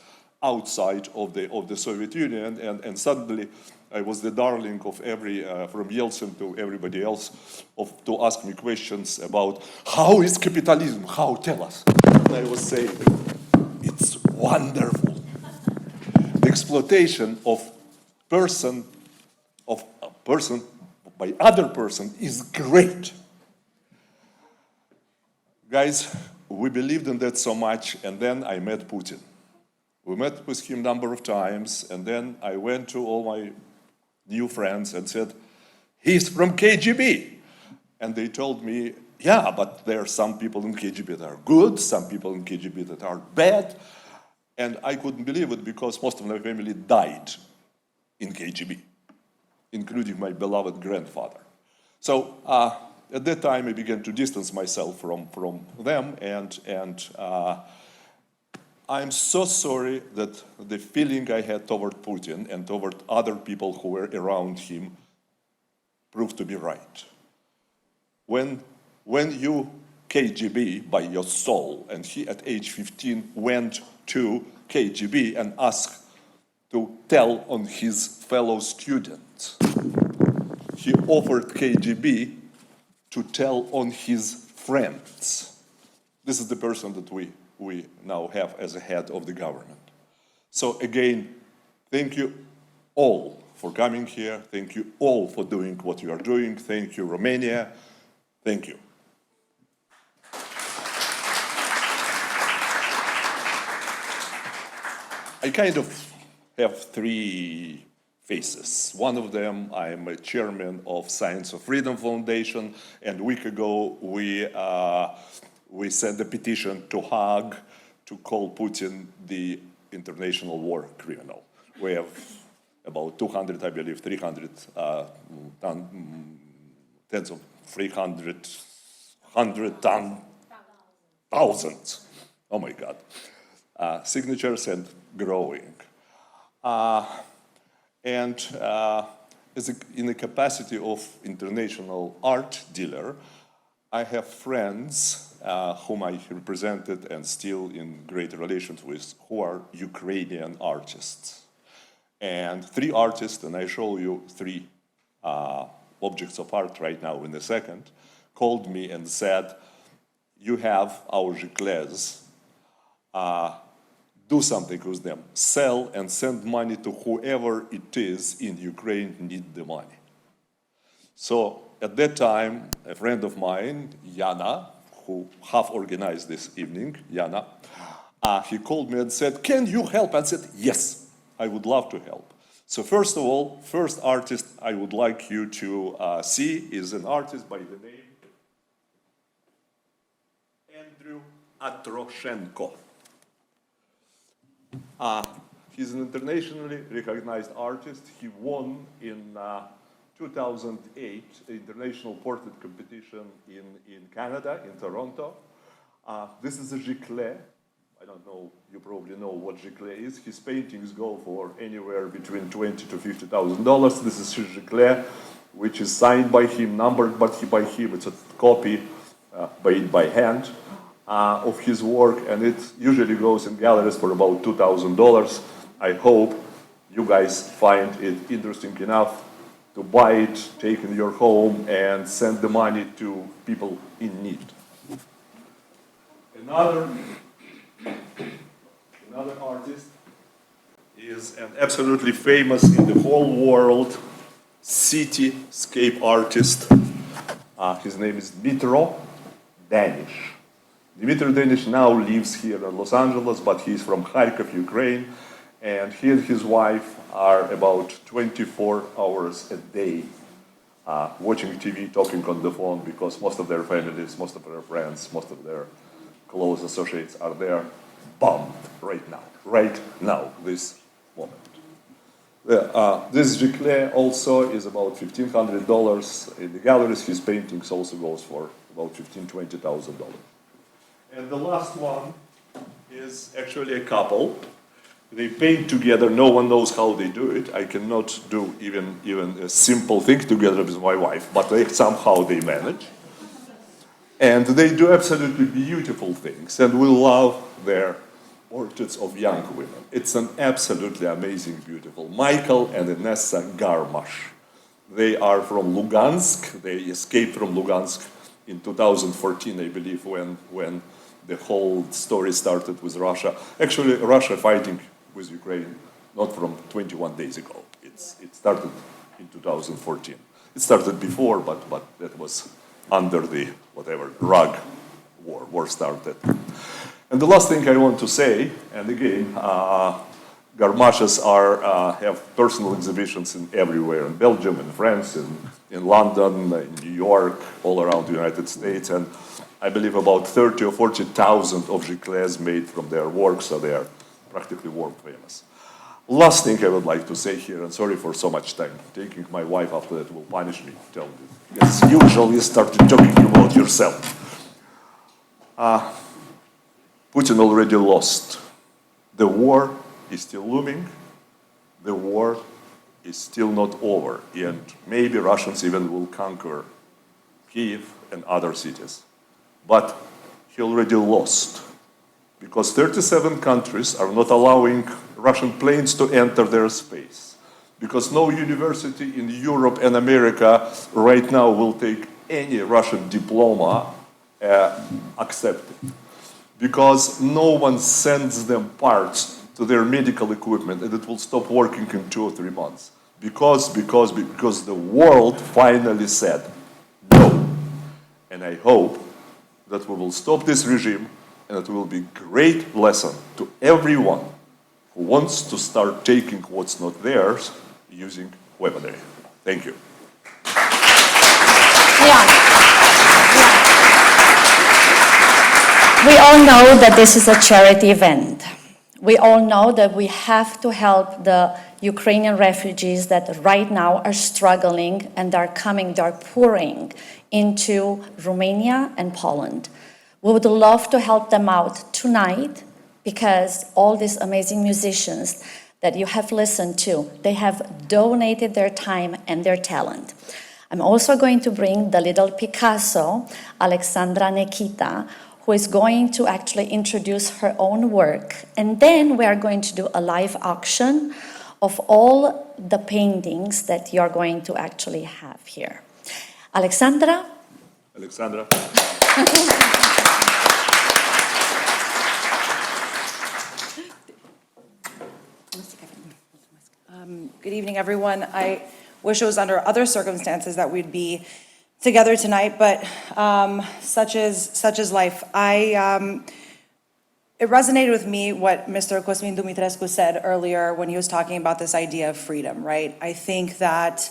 outside of the Soviet Union, and suddenly I was the darling of every, from Yeltsin to everybody else, to ask me questions about how is capitalism, how, tell us. And I was saying, it's wonderful. The exploitation of a person by other person is great. Guys, we believed in that so much, and then I met Putin. We met with him a number of times, and then I went to all my new friends and said, he's from KGB. And they told me, yeah, but there are some people in KGB that are good, some people in KGB that are bad. And I couldn't believe it, because most of my family died in KGB, including my beloved grandfather. So at that time, I began to distance myself from them, and I'm so sorry that the feeling I had toward Putin and toward other people who were around him proved to be right. When you KGB by your soul, and he at age 15 went to KGB and asked to tell on his fellow students. He offered KGB to tell on his friends. This is the person that we now have as a head of the government. So again, thank you all for coming here. Thank you all for doing what you are doing. Thank you, Romania. Thank you. I kind of have three faces. One of them, I'm a chairman of Science of Freedom Foundation, and a week ago we sent a petition to Hague to call Putin the international war criminal. We have about 200, I believe, 300, tens of 300, 100,000, oh my God, signatures and growing. In the capacity of international art dealer, I have friends whom I represented and still in great relations with, who are Ukrainian artists. And three artists, and I show you three objects of art right now in a second, called me and said, you have our giclées, do something with them, sell and send money to whoever it is in Ukraine need the money. So at that time, a friend of mine, Yana, who half organized this evening, Yana, he called me and said, can you help? And I said, yes, I would love to help. So first of all, first artist I would like you to see is an artist by the name Andrew Atroshenko. He's an internationally recognized artist. He won in 2008 international portrait competition in Canada, in Toronto. This is a giclée. I don't know, you probably know what giclée is. His paintings go for anywhere between $20,000 to $50,000. This is his giclée, which is signed by him, numbered by him. It's a copy made by hand of his work, and it usually goes in galleries for about $2,000. I hope you guys find it interesting enough to buy it, take it in your home, and send the money to people in need. Another artist is an absolutely famous in the whole world cityscape artist. His name is Dmytro Danish. Dmytro Danish now lives here in Los Angeles, but he's from Kharkiv, Ukraine, and he and his wife are about 24 hours a day watching TV, talking on the phone, because most of their families, most of their friends, most of their close associates are there, bombed right now, this moment. This giclée also is about $1,500 in the galleries. His paintings also goes for about $15,000 to $20,000. And the last one is actually a couple. They paint together. No one knows how they do it. I cannot do even a simple thing together with my wife, but somehow they manage. And they do absolutely beautiful things, and we love their portraits of young women. It's an absolutely amazing, beautiful. Michael and Inessa Garmash. They are from Lugansk. They escaped from Lugansk in 2014, I believe, when the whole story started with Russia. Actually, Russia fighting with Ukraine, not from 21 days ago. It started in 2014. It started before, but that was under the, whatever, rug war started. And the last thing I want to say, and again, Garmashes have personal exhibitions everywhere, in Belgium, in France, in London, in New York, all around the United States, and I believe about 30 or 40,000 of giclées made from their work, so they are practically world famous. Last thing I would like to say here, and sorry for so much time taking, my wife after that will punish me, tell me, as usual, you started talking about yourself. Putin already lost The war is still looming. The war is still not over, and maybe Russians even will conquer Kyiv and other cities. But he already lost, because 37 countries are not allowing Russian planes to enter their space, because no university in Europe and America right now will take any Russian diploma accepted, because no one sends them parts to their medical equipment, and it will stop working in 2 or 3 months. Because the world finally said no. And I hope that we will stop this regime, and it will be a great lesson to everyone who wants to start taking what's not theirs using weaponry. Thank you. We all know that this is a charity event. We all know that we have to help the Ukrainian refugees that right now are struggling and are pouring into Romania and Poland. We would love to help them out tonight, because all these amazing musicians that you have listened to, they have donated their time and their talent. I'm also going to bring the little Picasso, Alexandra Nikita, who is going to actually introduce her own work. And then we are going to do a live auction of all the paintings that you're going to actually have here. Alexandra? Alexandra. Good evening, everyone. I wish it was under other circumstances that we'd be together tonight, but such is life. It resonated with me what Mr. Cosmin Dumitrescu said earlier when he was talking about this idea of freedom, right? I think that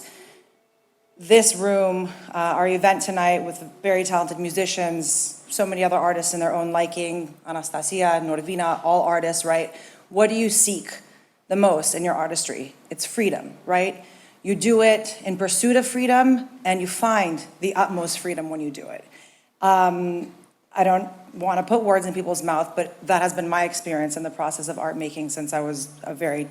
this room, our event tonight with very talented musicians, so many other artists in their own liking, Anastasia, Norvina, all artists, right? What do you seek the most in your artistry? It's freedom, right? You do it in pursuit of freedom, and you find the utmost freedom when you do it. I don't want to put words in people's mouth, but that has been my experience in the process of art making since I was a very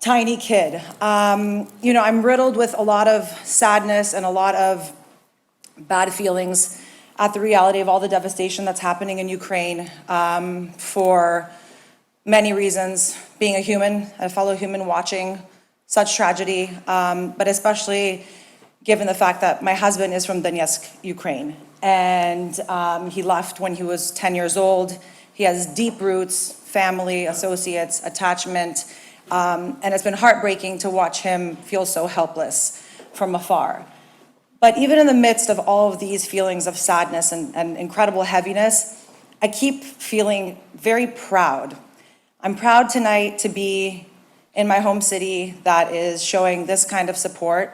tiny kid. You know, I'm riddled with a lot of sadness and a lot of bad feelings at the reality of all the devastation that's happening in Ukraine, for many reasons. Being a human, a fellow human watching such tragedy, but especially given the fact that my husband is from Donetsk, Ukraine, and he left when he was 10 years old. He has deep roots, family, associates, attachment, and it's been heartbreaking to watch him feel so helpless from afar. But even in the midst of all of these feelings of sadness and incredible heaviness, I keep feeling very proud. I'm proud tonight to be in my home city that is showing this kind of support.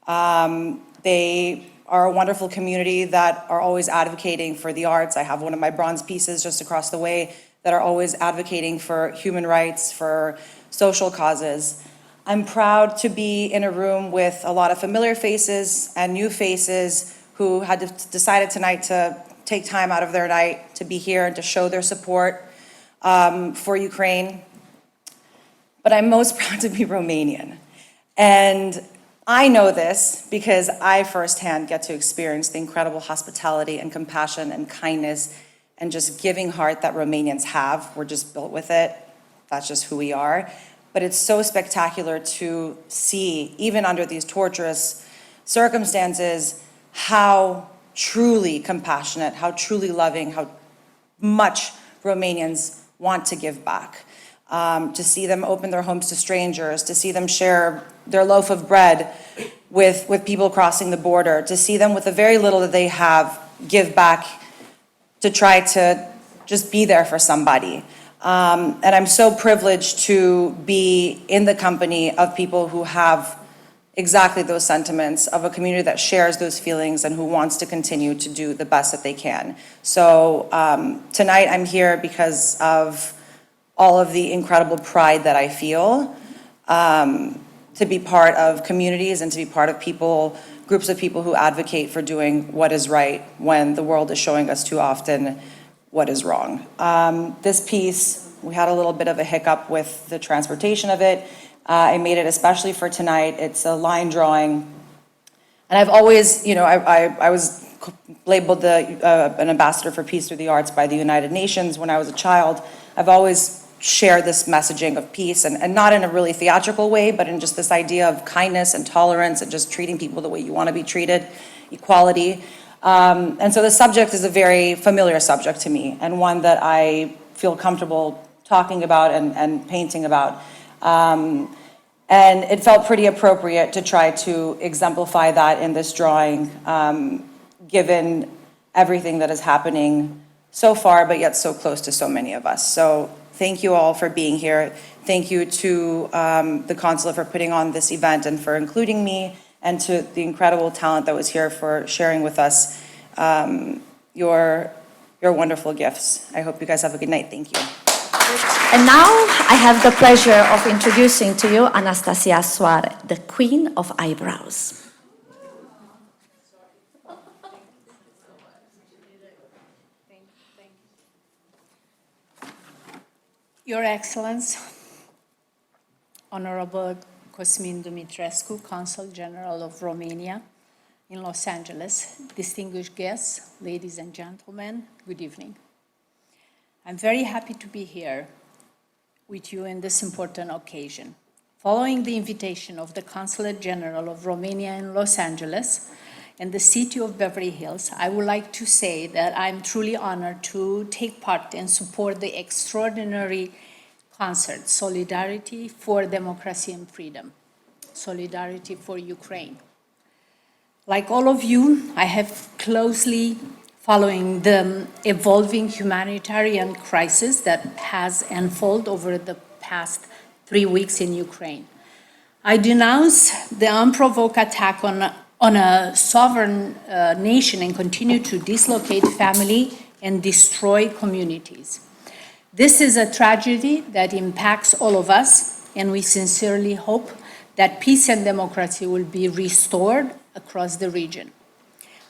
They are a wonderful community that are always advocating for the arts. I have one of my bronze pieces just across the way that are always advocating for human rights, for social causes. I'm proud to be in a room with a lot of familiar faces and new faces who had decided tonight to take time out of their night to be here and to show their support for Ukraine. But I'm most proud to be Romanian. And I know this because I firsthand get to experience the incredible hospitality and compassion and kindness and just giving heart that Romanians have. We're just built with it. That's just who we are. But it's so spectacular to see, even under these torturous circumstances, how truly compassionate, how truly loving, how much Romanians want to give back. To see them open their homes to strangers, to see them share their loaf of bread with people crossing the border, to see them with the very little that they have give back to try to just be there for somebody. And I'm so privileged to be in the company of people who have exactly those sentiments, of a community that shares those feelings and who wants to continue to do the best that they can. So tonight I'm here because of all of the incredible pride that I feel to be part of communities and to be part of people, groups of people who advocate for doing what is right when the world is showing us too often what is wrong. This piece We had a little bit of a hiccup with the transportation of it. I made it especially for tonight. It's a line drawing. And I've always, I was labeled an ambassador for peace through the arts by the United Nations when I was a child. I've always shared this messaging of peace, and not in a really theatrical way, but in just this idea of kindness and tolerance and just treating people the way you want to be treated, equality. And so the subject is a very familiar subject to me, and one that I feel comfortable talking about and painting about. And it felt pretty appropriate to try to exemplify that in this drawing, given everything that is happening so far, but yet so close to so many of us. So thank you all for being here. Thank you to the consulate for putting on this event and for including me, and to the incredible talent that was here for sharing with us your wonderful gifts. I hope you guys have a good night. Thank you. And now I have the pleasure of introducing to you Anastasia Soare, the Queen of Eyebrows. Your Excellence, Honorable Cosmin Dumitrescu, Consul General of Romania in Los Angeles, distinguished guests, ladies and gentlemen, good evening. I'm very happy to be here with you in this important occasion. Following the invitation of the Consul General of Romania in Los Angeles and the city of Beverly Hills, I would like to say that I'm truly honored to take part and support the extraordinary concert, Solidarity for Democracy and Freedom, Solidarity for Ukraine. Like all of you, I have closely following the evolving humanitarian crisis that has unfolded over the past 3 weeks in Ukraine. I denounce the unprovoked attack on a sovereign nation and continue to dislocate family and destroy communities. This is a tragedy that impacts all of us, and we sincerely hope that peace and democracy will be restored across the region.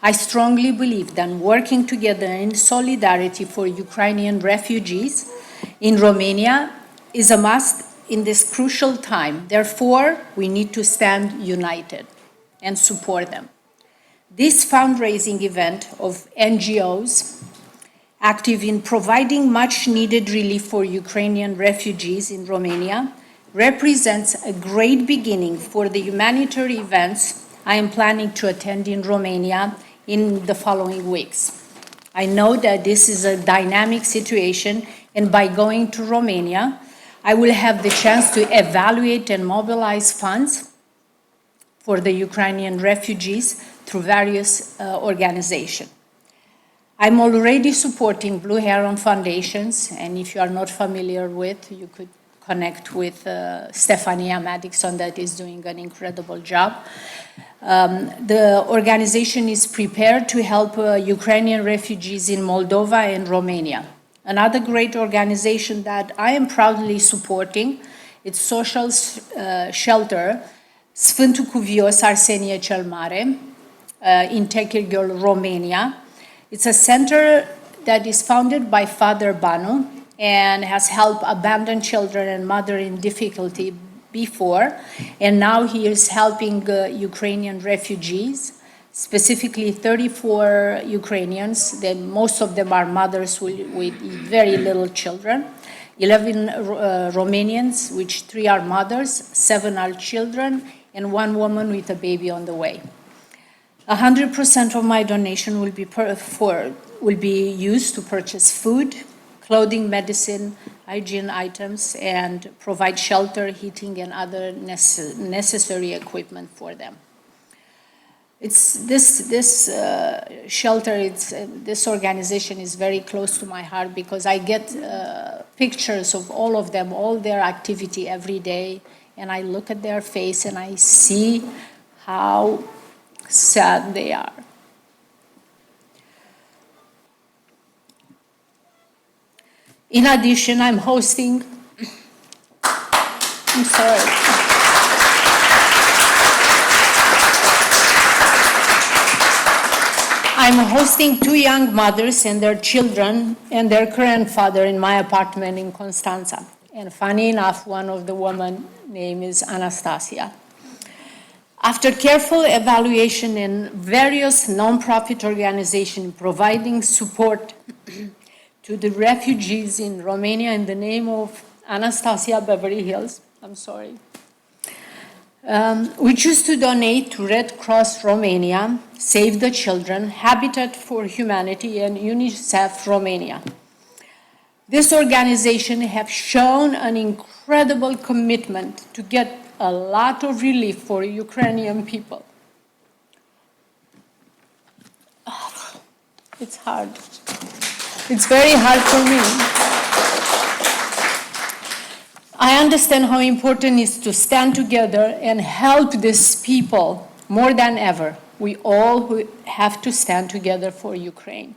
I strongly believe that working together in solidarity for Ukrainian refugees in Romania is a must in this crucial time. Therefore, we need to stand united and support them. This fundraising event of NGOs active in providing much-needed relief for Ukrainian refugees in Romania represents a great beginning for the humanitarian events I am planning to attend in Romania in the following weeks. I know that this is a dynamic situation, and by going to Romania, I will have the chance to evaluate and mobilize funds for the Ukrainian refugees through various organizations. I'm already supporting Blue Heron Foundations, and if you are not familiar with, you could connect with Stefania Madison, that is doing an incredible job. The organization is prepared to help Ukrainian refugees in Moldova and Romania. Another great organization that I am proudly supporting, it's Social Shelter Sfântul Cuvios Arsenie cel Mare in Techirghiol, Romania. It's a center that is founded by Father Banu and has helped abandoned children and mother in difficulty before, and now he is helping Ukrainian refugees, specifically 34 Ukrainians. Most of them are mothers with very little children, 11 Romanians, which 3 are mothers, 7 are children, and 1 woman with a baby on the way. 100% of my donation will be used to purchase food, clothing, medicine, hygiene items, and provide shelter, heating, and other necessary equipment for them. This shelter, this organization is very close to my heart because I get pictures of all of them, all their activity every day, and I look at their face and I see how sad they are. In addition, I'm hosting, I'm sorry. I'm hosting two young mothers and their children and their grandfather in my apartment in Constanța. And funny enough, one of the women name is Anastasia. After careful evaluation in various nonprofit organizations providing support to the refugees in Romania in the name of Anastasia Beverly Hills, we choose to donate to Red Cross Romania, Save the Children, Habitat for Humanity, and UNICEF Romania. This organization have shown an incredible commitment to get a lot of relief for Ukrainian people. It's hard. It's very hard for me. I understand how important it is to stand together and help these people more than ever. We all have to stand together for Ukraine.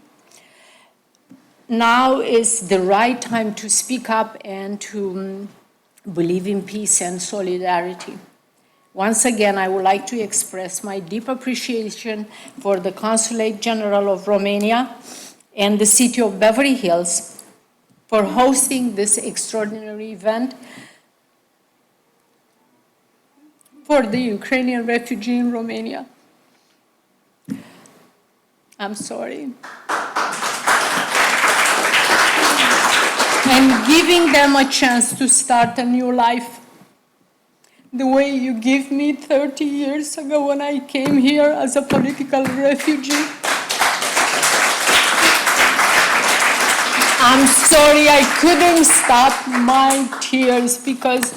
Now is the right time to speak up and to believe in peace and solidarity. Once again, I would like to express my deep appreciation for the Consul General of Romania and the city of Beverly Hills for hosting this extraordinary event for the Ukrainian refugee in Romania. I'm sorry. And giving them a chance to start a new life. The way you gave me 30 years ago when I came here as a political refugee. I'm sorry, I couldn't stop my tears because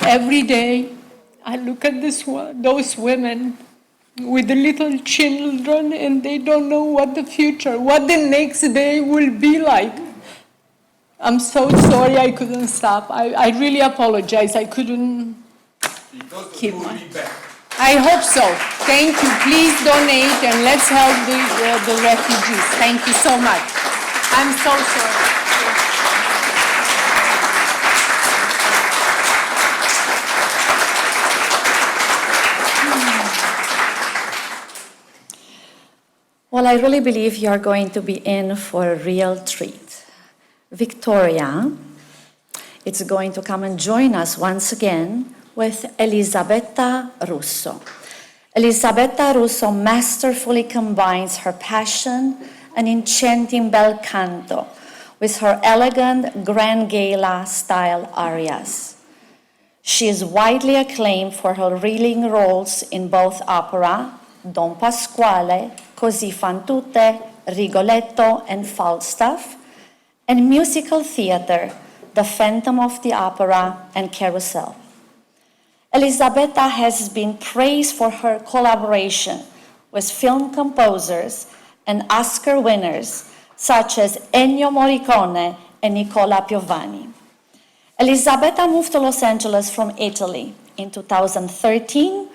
every day I look at those women with the little children and they don't know what the future, what the next day will be like. I'm so sorry I couldn't stop. I really apologize. I couldn't keep my... I hope so. Thank you. Please donate and let's help the refugees. Thank you so much. I'm so sorry. Well, I really believe you are going to be in for a real treat. Victoria is going to come and join us once again with Elisabetta Russo. Elisabetta Russo masterfully combines her passion and enchanting bel canto with her elegant grand gala style arias. She is widely acclaimed for her reeling roles in both opera, Don Pasquale, Così fan tutte, Rigoletto, and Falstaff, and musical theater, The Phantom of the Opera and Carousel. Elisabetta has been praised for her collaboration with film composers and Oscar winners such as Ennio Morricone and Nicola Piovani. Elisabetta moved to Los Angeles from Italy in 2013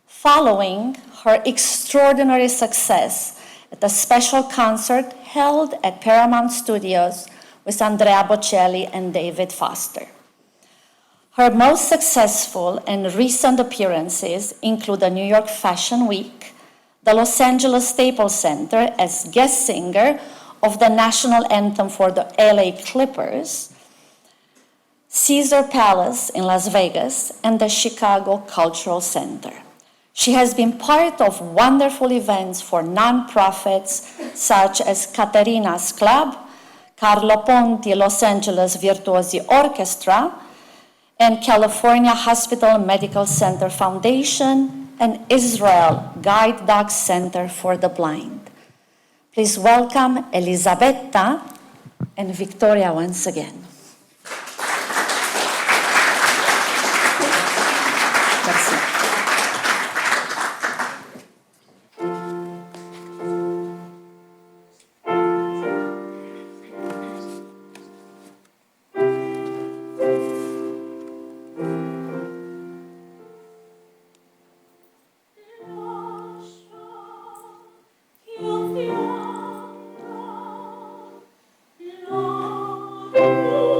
following her extraordinary success at a special concert held at Paramount Studios with Andrea Bocelli and David Foster. Her most successful and recent appearances include the New York Fashion Week, the Los Angeles Staples Center as guest singer of the national anthem for the LA Clippers, Caesar Palace in Las Vegas, and the Chicago Cultural Center. She has been part of wonderful events for nonprofits such as Caterina's Club, Carlo Ponti Los Angeles Virtuosi Orchestra, and California Hospital Medical Center Foundation, and Israel Guide Dog Center for the Blind. Please welcome Elisabetta and Victoria once again. Merci. Thank you.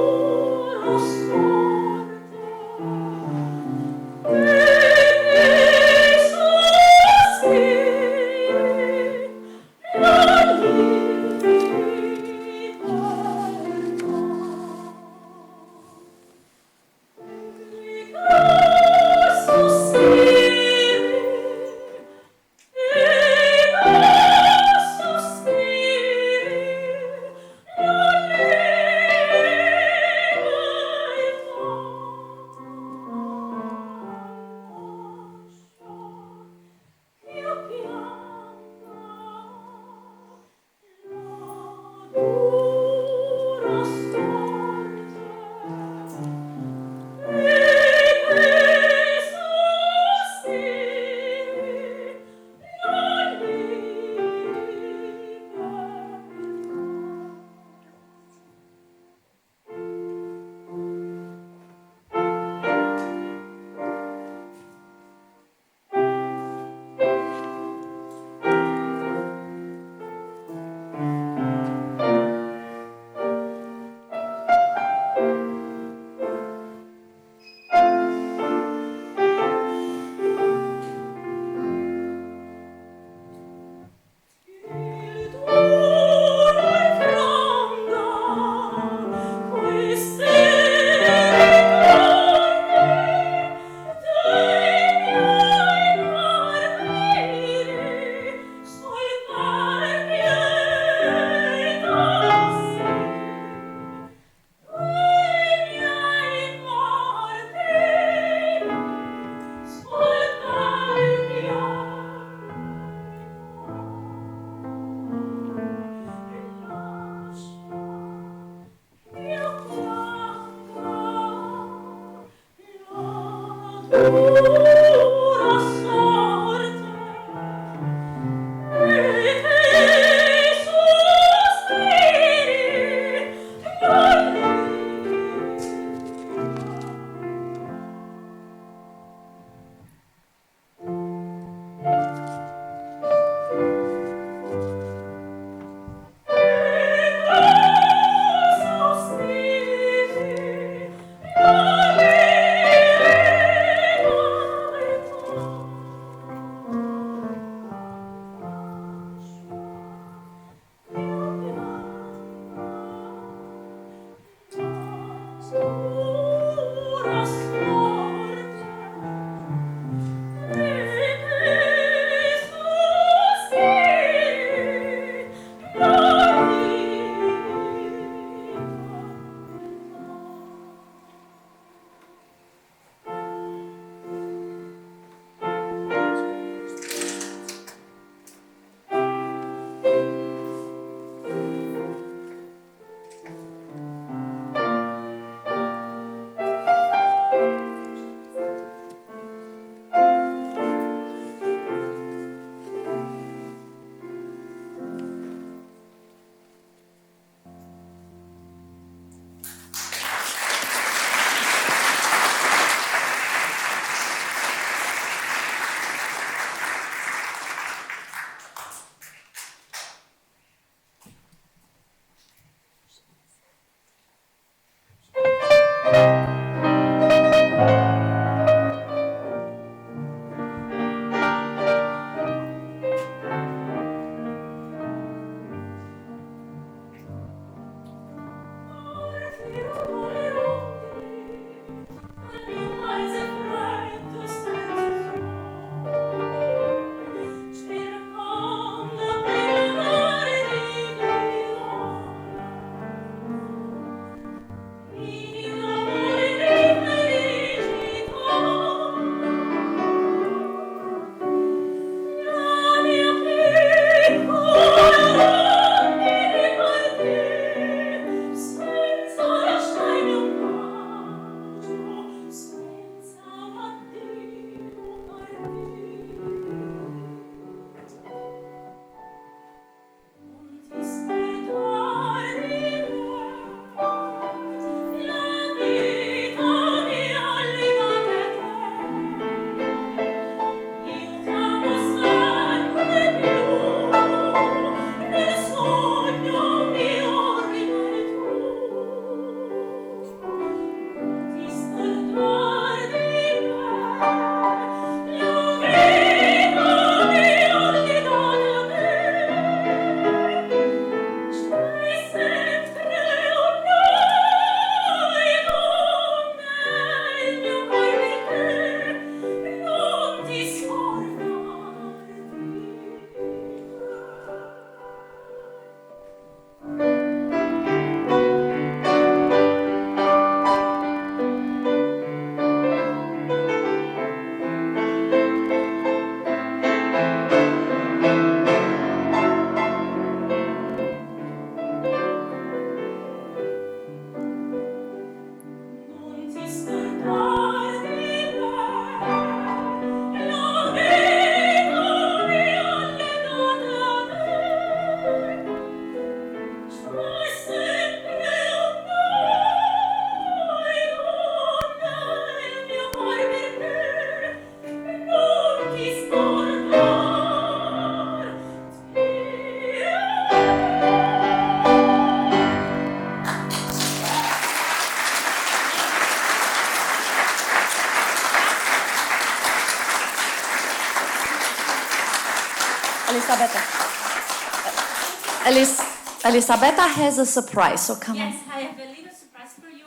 Elisabetta has a surprise, so come on. Yes, I have a little surprise for you.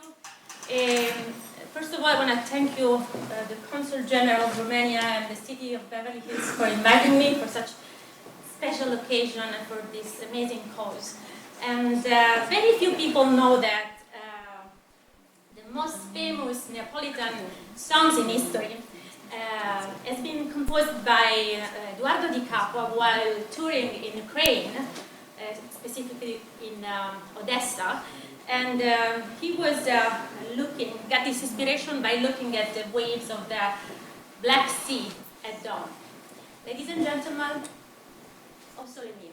First of all, I want to thank you, the Consul General of Romania and the city of Beverly Hills for inviting me for such special occasion and for this amazing cause. And very few people know that the most famous Neapolitan songs in history has been composed by Eduardo Di Capua while touring in Ukraine, specifically in Odessa. And he was got this inspiration by looking at the waves of the Black Sea at dawn. Ladies and gentlemen, oh, sole mio.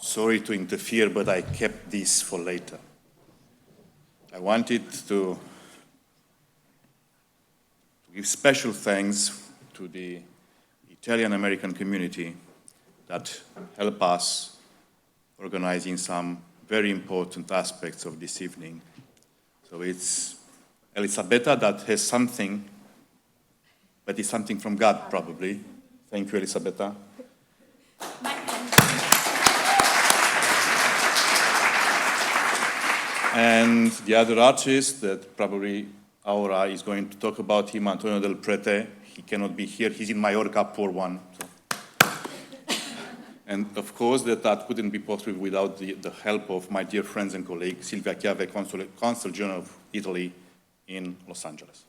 Sorry to interfere, but I kept this for later. I wanted to give special thanks to the Italian-American community that help us organizing some very important aspects of this evening. So it's Elisabetta that has something, but it's something from God probably. Thank you, Elisabetta. And the other artist that probably Aura is going to talk about him, Antonio Del Prete. He cannot be here. He's in Mallorca, poor one. So. And of course, that couldn't be possible without the help of my dear friends and colleagues, Silvia Chiave, Consul General of Italy in Los Angeles.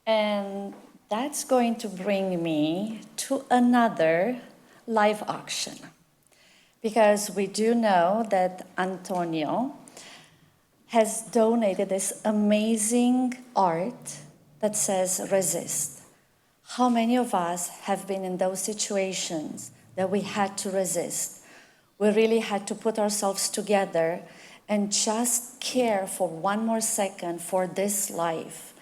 And that's going to bring me to another live auction. Because we do know that Antonio has donated this amazing art that says resist. How many of us have been in those situations that we had to resist? We really had to put ourselves together and just care for one more second for this life.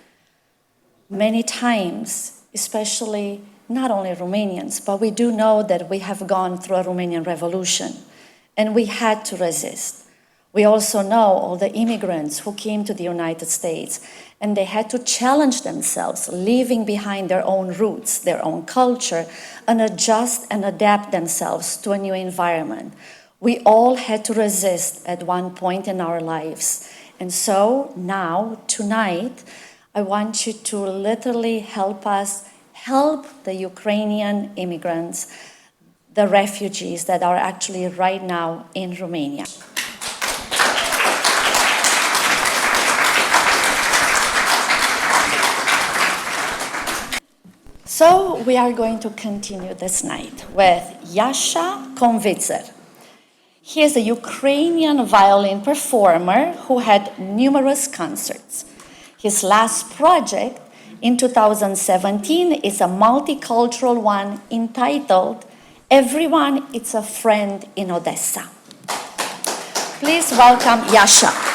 Many times, especially not only Romanians, but we do know that we have gone through a Romanian revolution and we had to resist. We also know all the immigrants who came to the United States and they had to challenge themselves, leaving behind their own roots, their own culture, and adjust and adapt themselves to a new environment. We all had to resist at one point in our lives. And so now, tonight, I want you to literally help us help the Ukrainian immigrants, the refugees that are actually right now in Romania. So we are going to continue this night with Yasha Konvitzer. He is a Ukrainian violin performer who had numerous concerts. His last project in 2017 is a multicultural one entitled Everyone is a Friend in Odessa. Please welcome Yasha.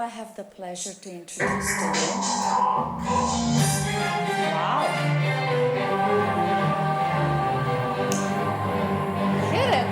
I have the pleasure to introduce to you. Wow. Hit it.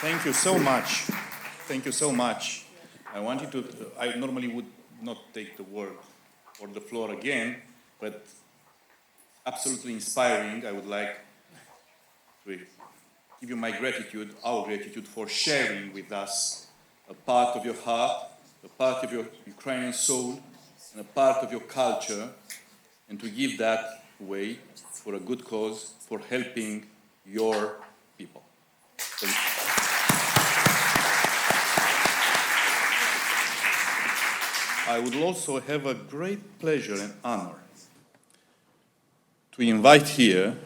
Thank you so much. Thank you so much. I normally would not take the word or the floor again, but absolutely inspiring. I would like to give you my gratitude, our gratitude for sharing with us a part of your heart, a part of your Ukrainian soul, and a part of your culture, and to give that away for a good cause, for helping your people. Thank you. I would also have a great pleasure and honor to invite here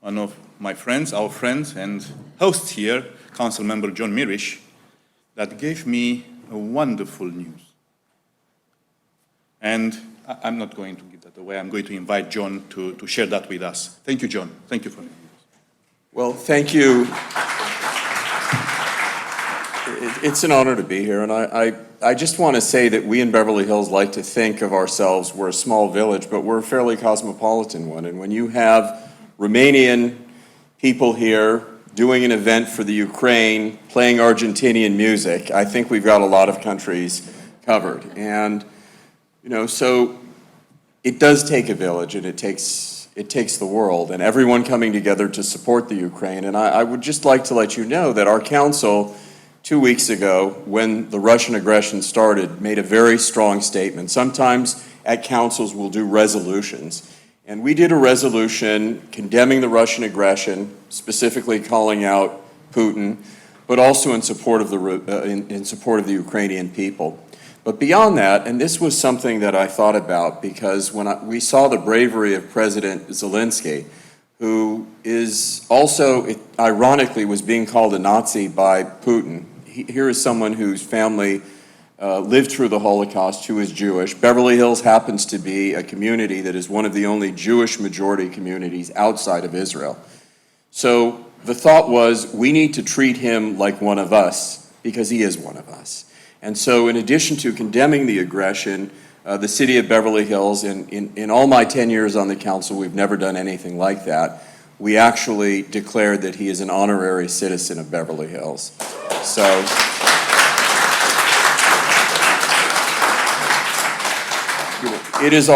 one of my friends, our friends, and host here, Council Member John Mirisch, that gave me a wonderful news. And I'm not going to give that away. I'm going to invite John to share that with us. Thank you, John. Thank you for having us. Well, thank you. It's an honor to be here, and I just want to say that we in Beverly Hills like to think of ourselves, we're a small village, but we're a fairly cosmopolitan one. And when you have Romanian people here doing an event for the Ukraine, playing Argentinian music, I think we've got a lot of countries covered. And, you know, so it does take a village, and it takes the world, and everyone coming together to support the Ukraine. And I would just like to let you know that our council 2 weeks ago, when the Russian aggression started, made a very strong statement. Sometimes at councils we'll do resolutions. And we did a resolution condemning the Russian aggression, specifically calling out Putin, but also in support of the Ukrainian people. But beyond that, and this was something that I thought about, because when we saw the bravery of President Zelensky, who is also, ironically, was being called a Nazi by Putin. Here is someone whose family lived through the Holocaust, who is Jewish. Beverly Hills happens to be a community that is one of the only Jewish majority communities outside of Israel. So the thought was, we need to treat him like one of us because he is one of us. And so in addition to condemning the aggression, the city of Beverly Hills, in all my 10 years on the council, we've never done anything like that. We actually declared that he is an honorary citizen of Beverly Hills. So, it is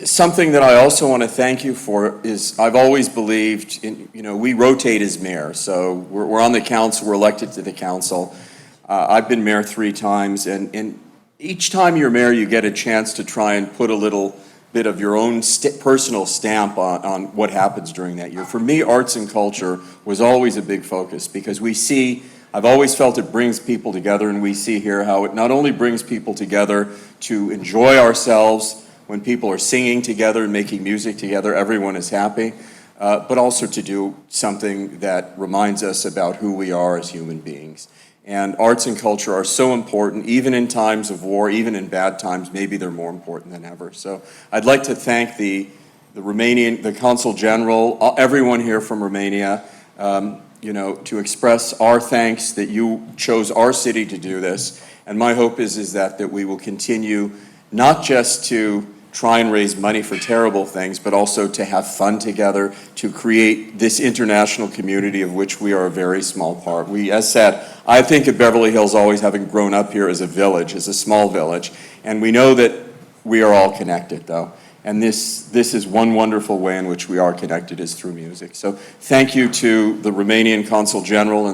something that I also want to thank you for is I've always believed in, we rotate as mayor. So we're on the council, we're elected to the council. I've been mayor 3 times, and each time you're mayor, you get a chance to try and put a little bit of your own personal stamp on what happens during that year. For me, arts and culture was always a big focus because I've always felt it brings people together, and we see here how it not only brings people together to enjoy ourselves when people are singing together and making music together, everyone is happy, but also to do something that reminds us about who we are as human beings. And arts and culture are so important, even in times of war, even in bad times, maybe they're more important than ever. So I'd like to thank the Consul General, everyone here from Romania, to express our thanks that you chose our city to do this. And my hope is that we will continue not just to try and raise money for terrible things, but also to have fun together, to create this international community of which we are a very small part. As said, I think of Beverly Hills always having grown up here as a village, as a small village, and we know that we are all connected, though. And this is one wonderful way in which we are connected is through music. So thank you to the Romanian Consul General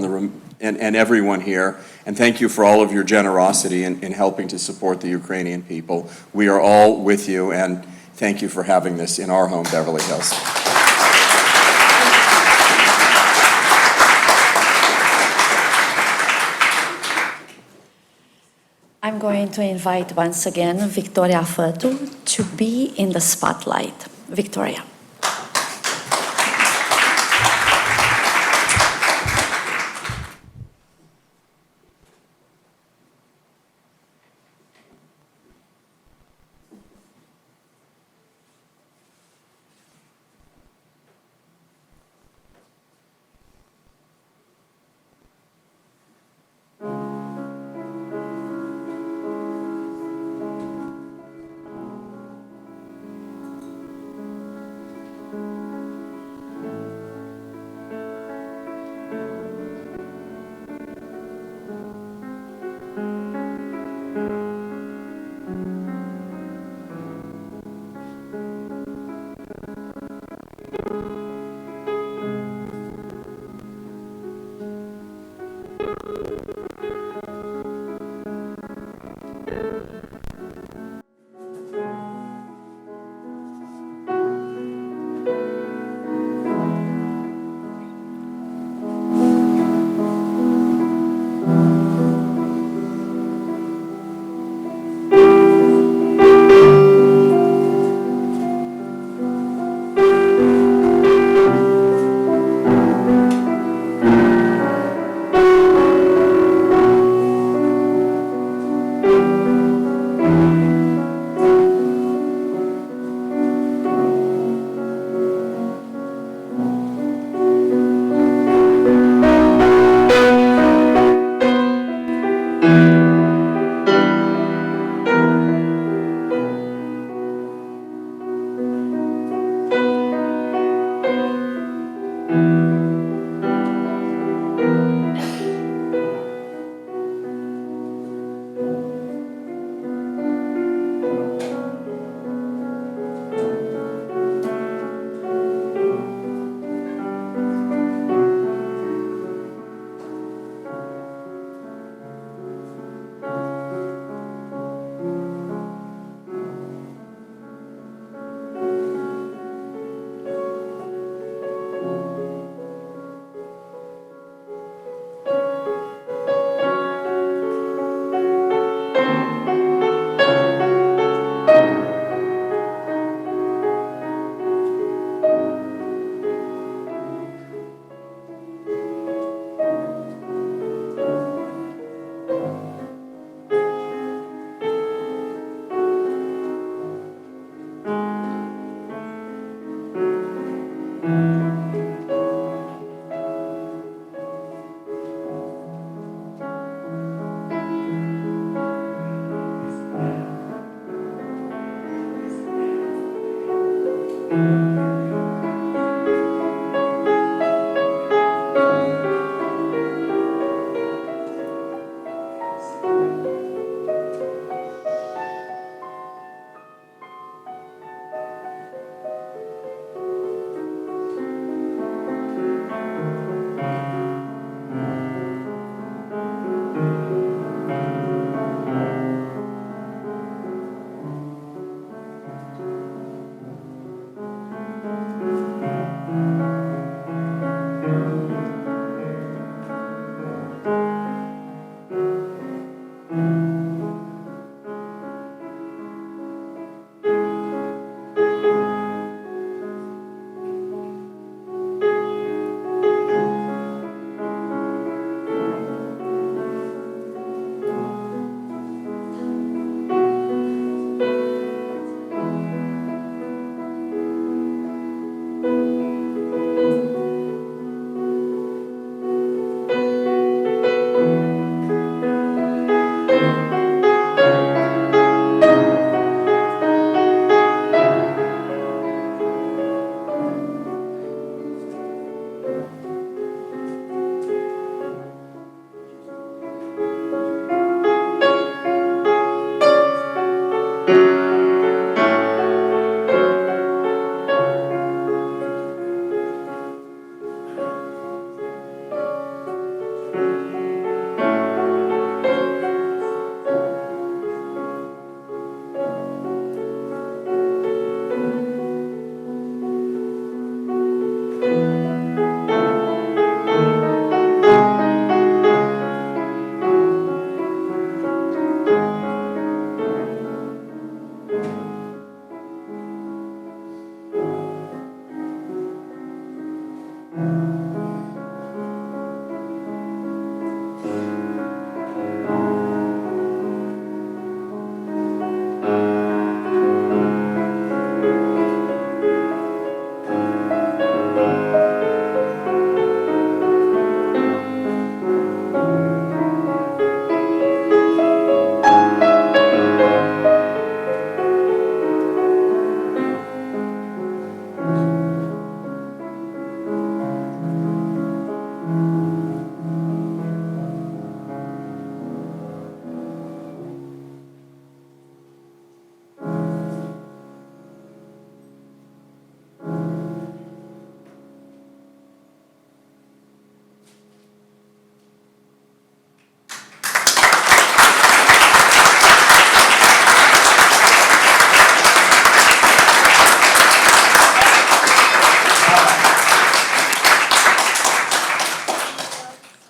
and everyone here. And thank you for all of your generosity in helping to support the Ukrainian people. We are all with you, and thank you for having this in our home, Beverly Hills. I'm going to invite once again Victoria Fătu to be in the spotlight. Victoria.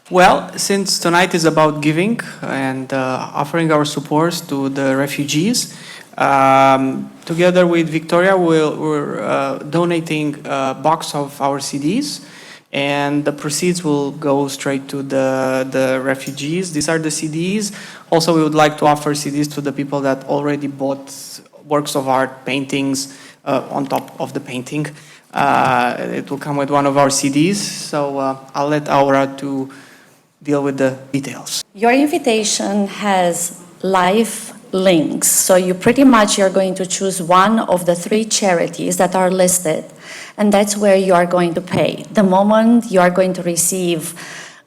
Well, since tonight is about giving and offering our support to the refugees, together with Victoria, we're donating a box of our CDs, and the proceeds will go straight to the refugees. These are the CDs. Also, we would like to offer CDs to the people that already bought works of art, paintings, on top of the painting. It will come with one of our CDs, so I'll let Aura to deal with the details. Your invitation has live links, so you pretty much are going to choose one of the 3 charities that are listed, and that's where you are going to pay. The moment you are going to receive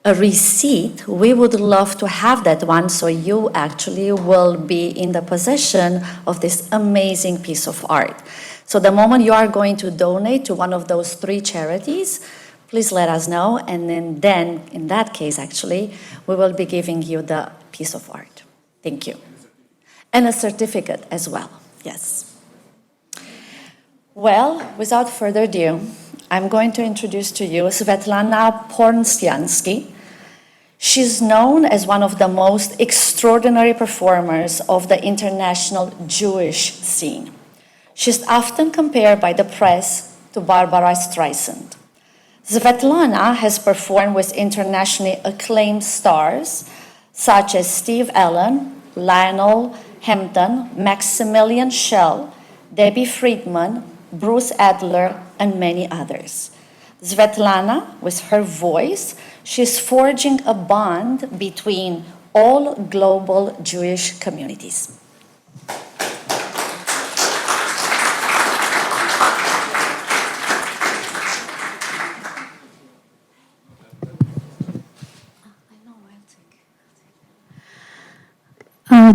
a receipt, we would love to have that one, so you actually will be in the possession of this amazing piece of art. So the moment you are going to donate to one of those 3 charities, please let us know, and then in that case, actually, we will be giving you the piece of art. Thank you. And a certificate as well, yes. Well, without further ado, I'm going to introduce to you Svetlana Pornsiansky. She's known as one of the most extraordinary performers of the international Jewish scene. She's often compared by the press to Barbara Streisand. Svetlana has performed with internationally acclaimed stars such as Steve Allen, Lionel Hampton, Maximilian Schell, Debbie Friedman, Bruce Adler, and many others. Svetlana, with her voice, she's forging a bond between all global Jewish communities.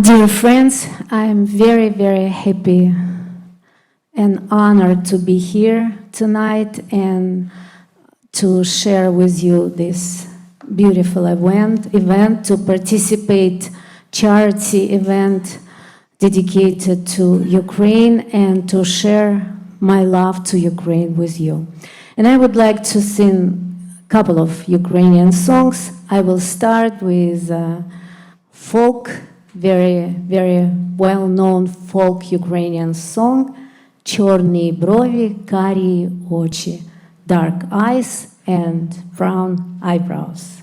Dear friends, I'm very, very happy and honored to be here tonight and to share with you this beautiful event to participate charity event dedicated to Ukraine and to share my love to Ukraine with you. And I would like to sing a couple of Ukrainian songs. I will start with folk, very, very well-known folk Ukrainian song, Чорні брові, карі очі, dark eyes and brown eyebrows.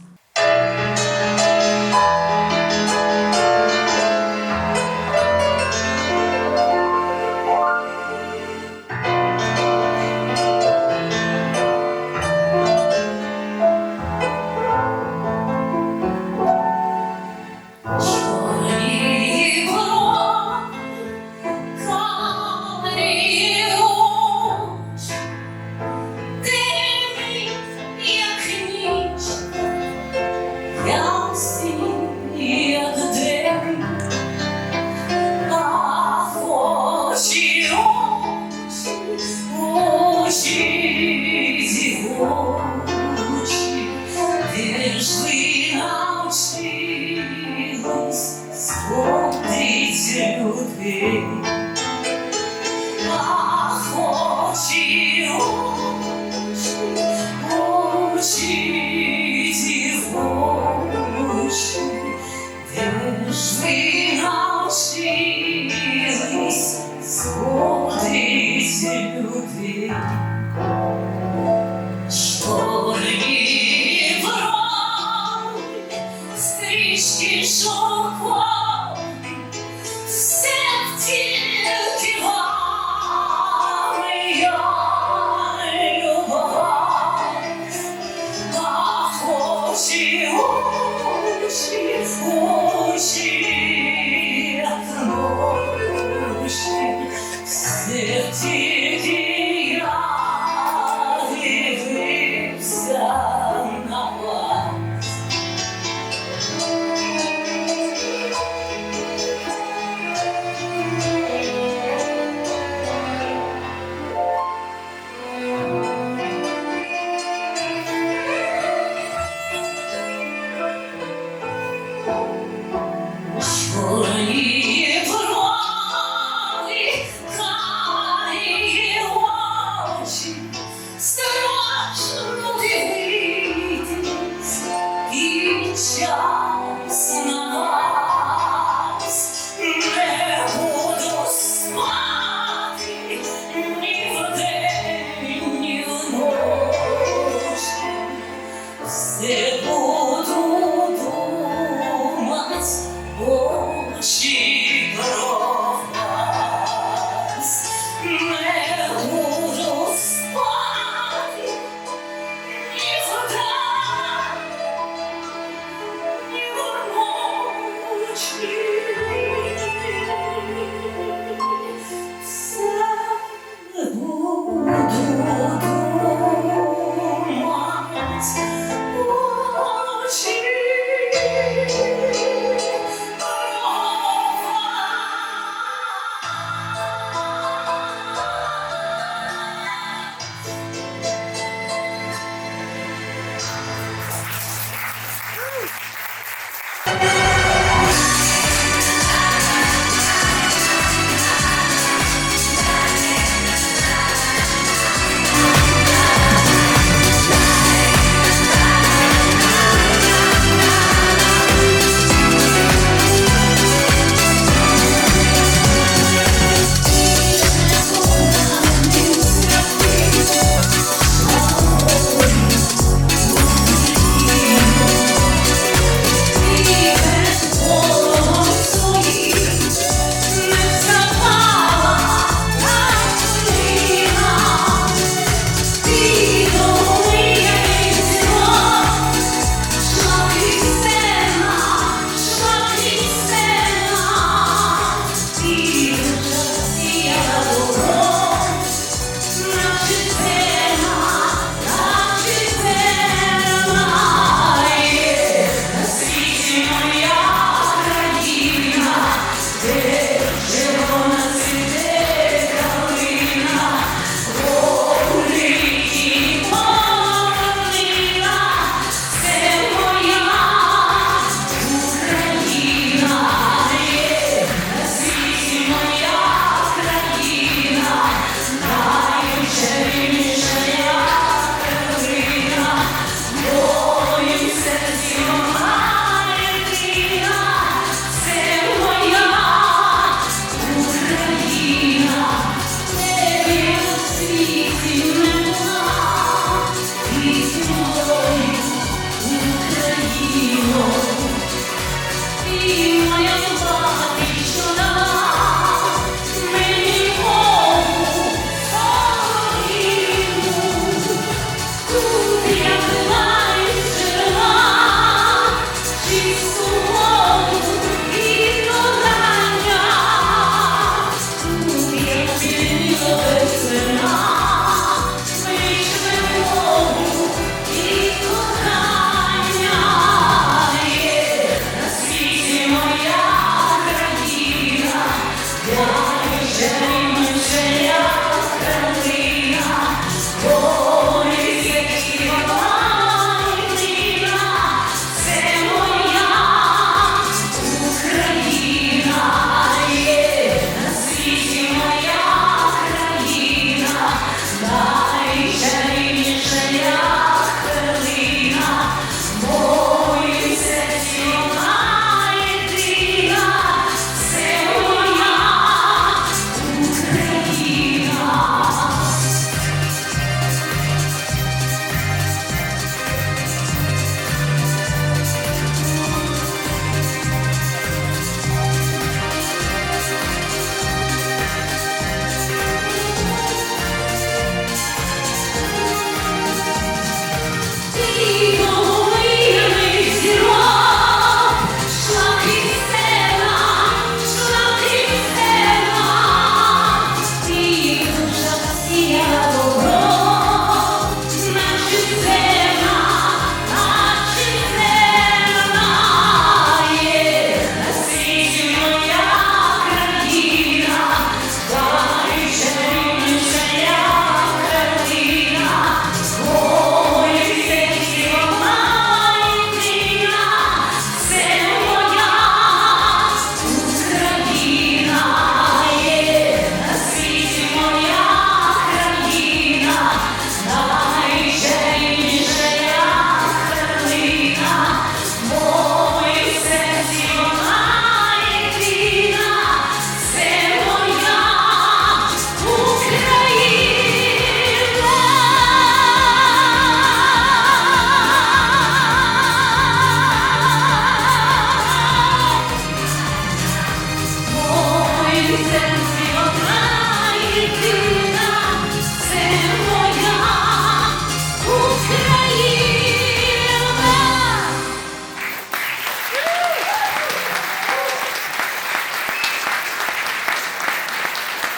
Сердце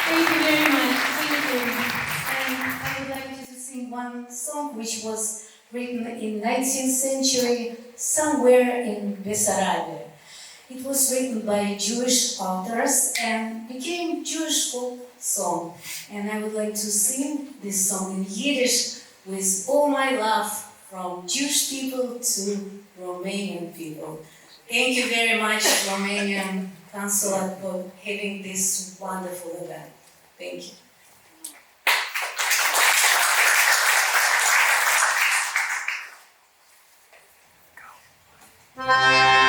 Thank you very much. Thank you. And I would like to sing one song which was written in 19th century somewhere in Bessarabia. It was written by Jewish authors and became Jewish folk song. And I would like to sing this song in Yiddish with all my love from Jewish people to Romanian people. Thank you very much, Romanian Consulate, for having this wonderful event. Thank you. Thank you.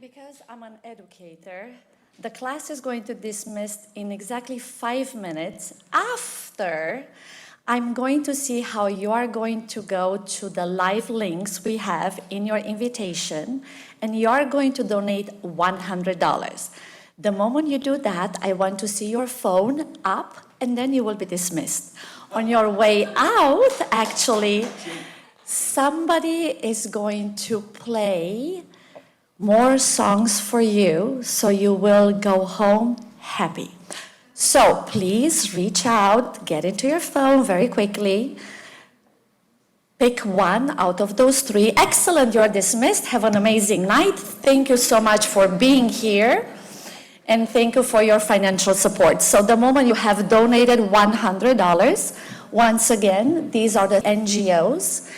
And because I'm an educator, the class is going to dismiss in exactly 5 minutes. After, I'm going to see how you are going to go to the live links we have in your invitation, and you are going to donate $100. The moment you do that, I want to see your phone up, and then you will be dismissed. On your way out, actually, somebody is going to play more songs for you, so you will go home happy. So please reach out, get into your phone very quickly. Pick one out of those 3. Excellent, you're dismissed. Have an amazing night. Thank you so much for being here. And thank you for your financial support. So the moment you have donated $100, once again, these are the NGOs.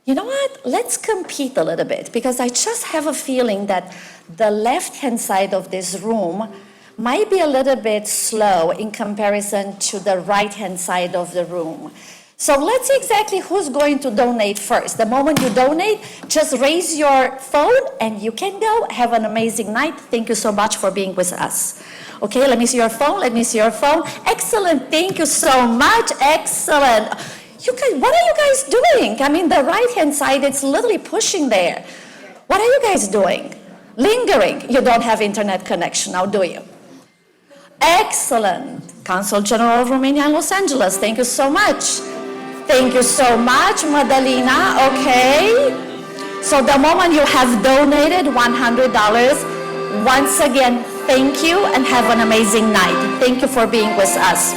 You know what? Let's compete a little bit, because I just have a feeling that the left-hand side of this room might be a little bit slow in comparison to the right-hand side of the room. So let's see exactly who's going to donate first. The moment you donate, just raise your phone and you can go. Have an amazing night. Thank you so much for being with us. Okay, let me see your phone. Let me see your phone. Excellent. Thank you so much. Excellent. You guys, what are you guys doing? I mean, the right-hand side, it's literally pushing there. What are you guys doing? Lingering. You don't have internet connection now, do you? Excellent. Consul General of Romania in Los Angeles. Thank you so much. Thank you so much, Madalina. Okay. So the moment you have donated $100, once again, thank you and have an amazing night. Thank you for being with us.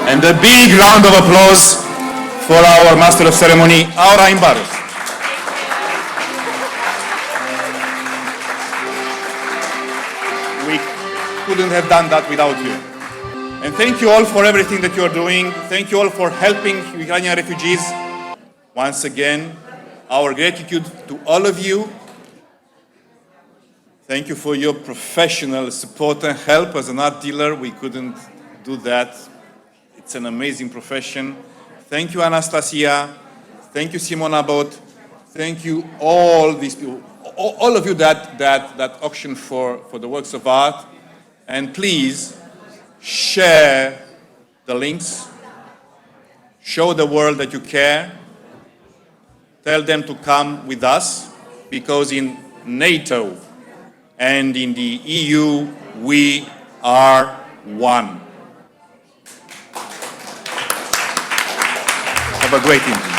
And a big round of applause for our Master of Ceremony, Aura Imbarus. We couldn't have done that without you. And thank you all for everything that you're doing. Thank you all for helping Ukrainian refugees. Once again, our gratitude to all of you. Thank you for your professional support and help. As an art dealer, we couldn't do that. It's an amazing profession. Thank you, Anastasia. Thank you, Simona Bot. Thank you, all these people, all of you that auction for the works of art. And please share the links. Show the world that you care. Tell them to come with us, because in NATO and in the EU, we are one. Have a great evening.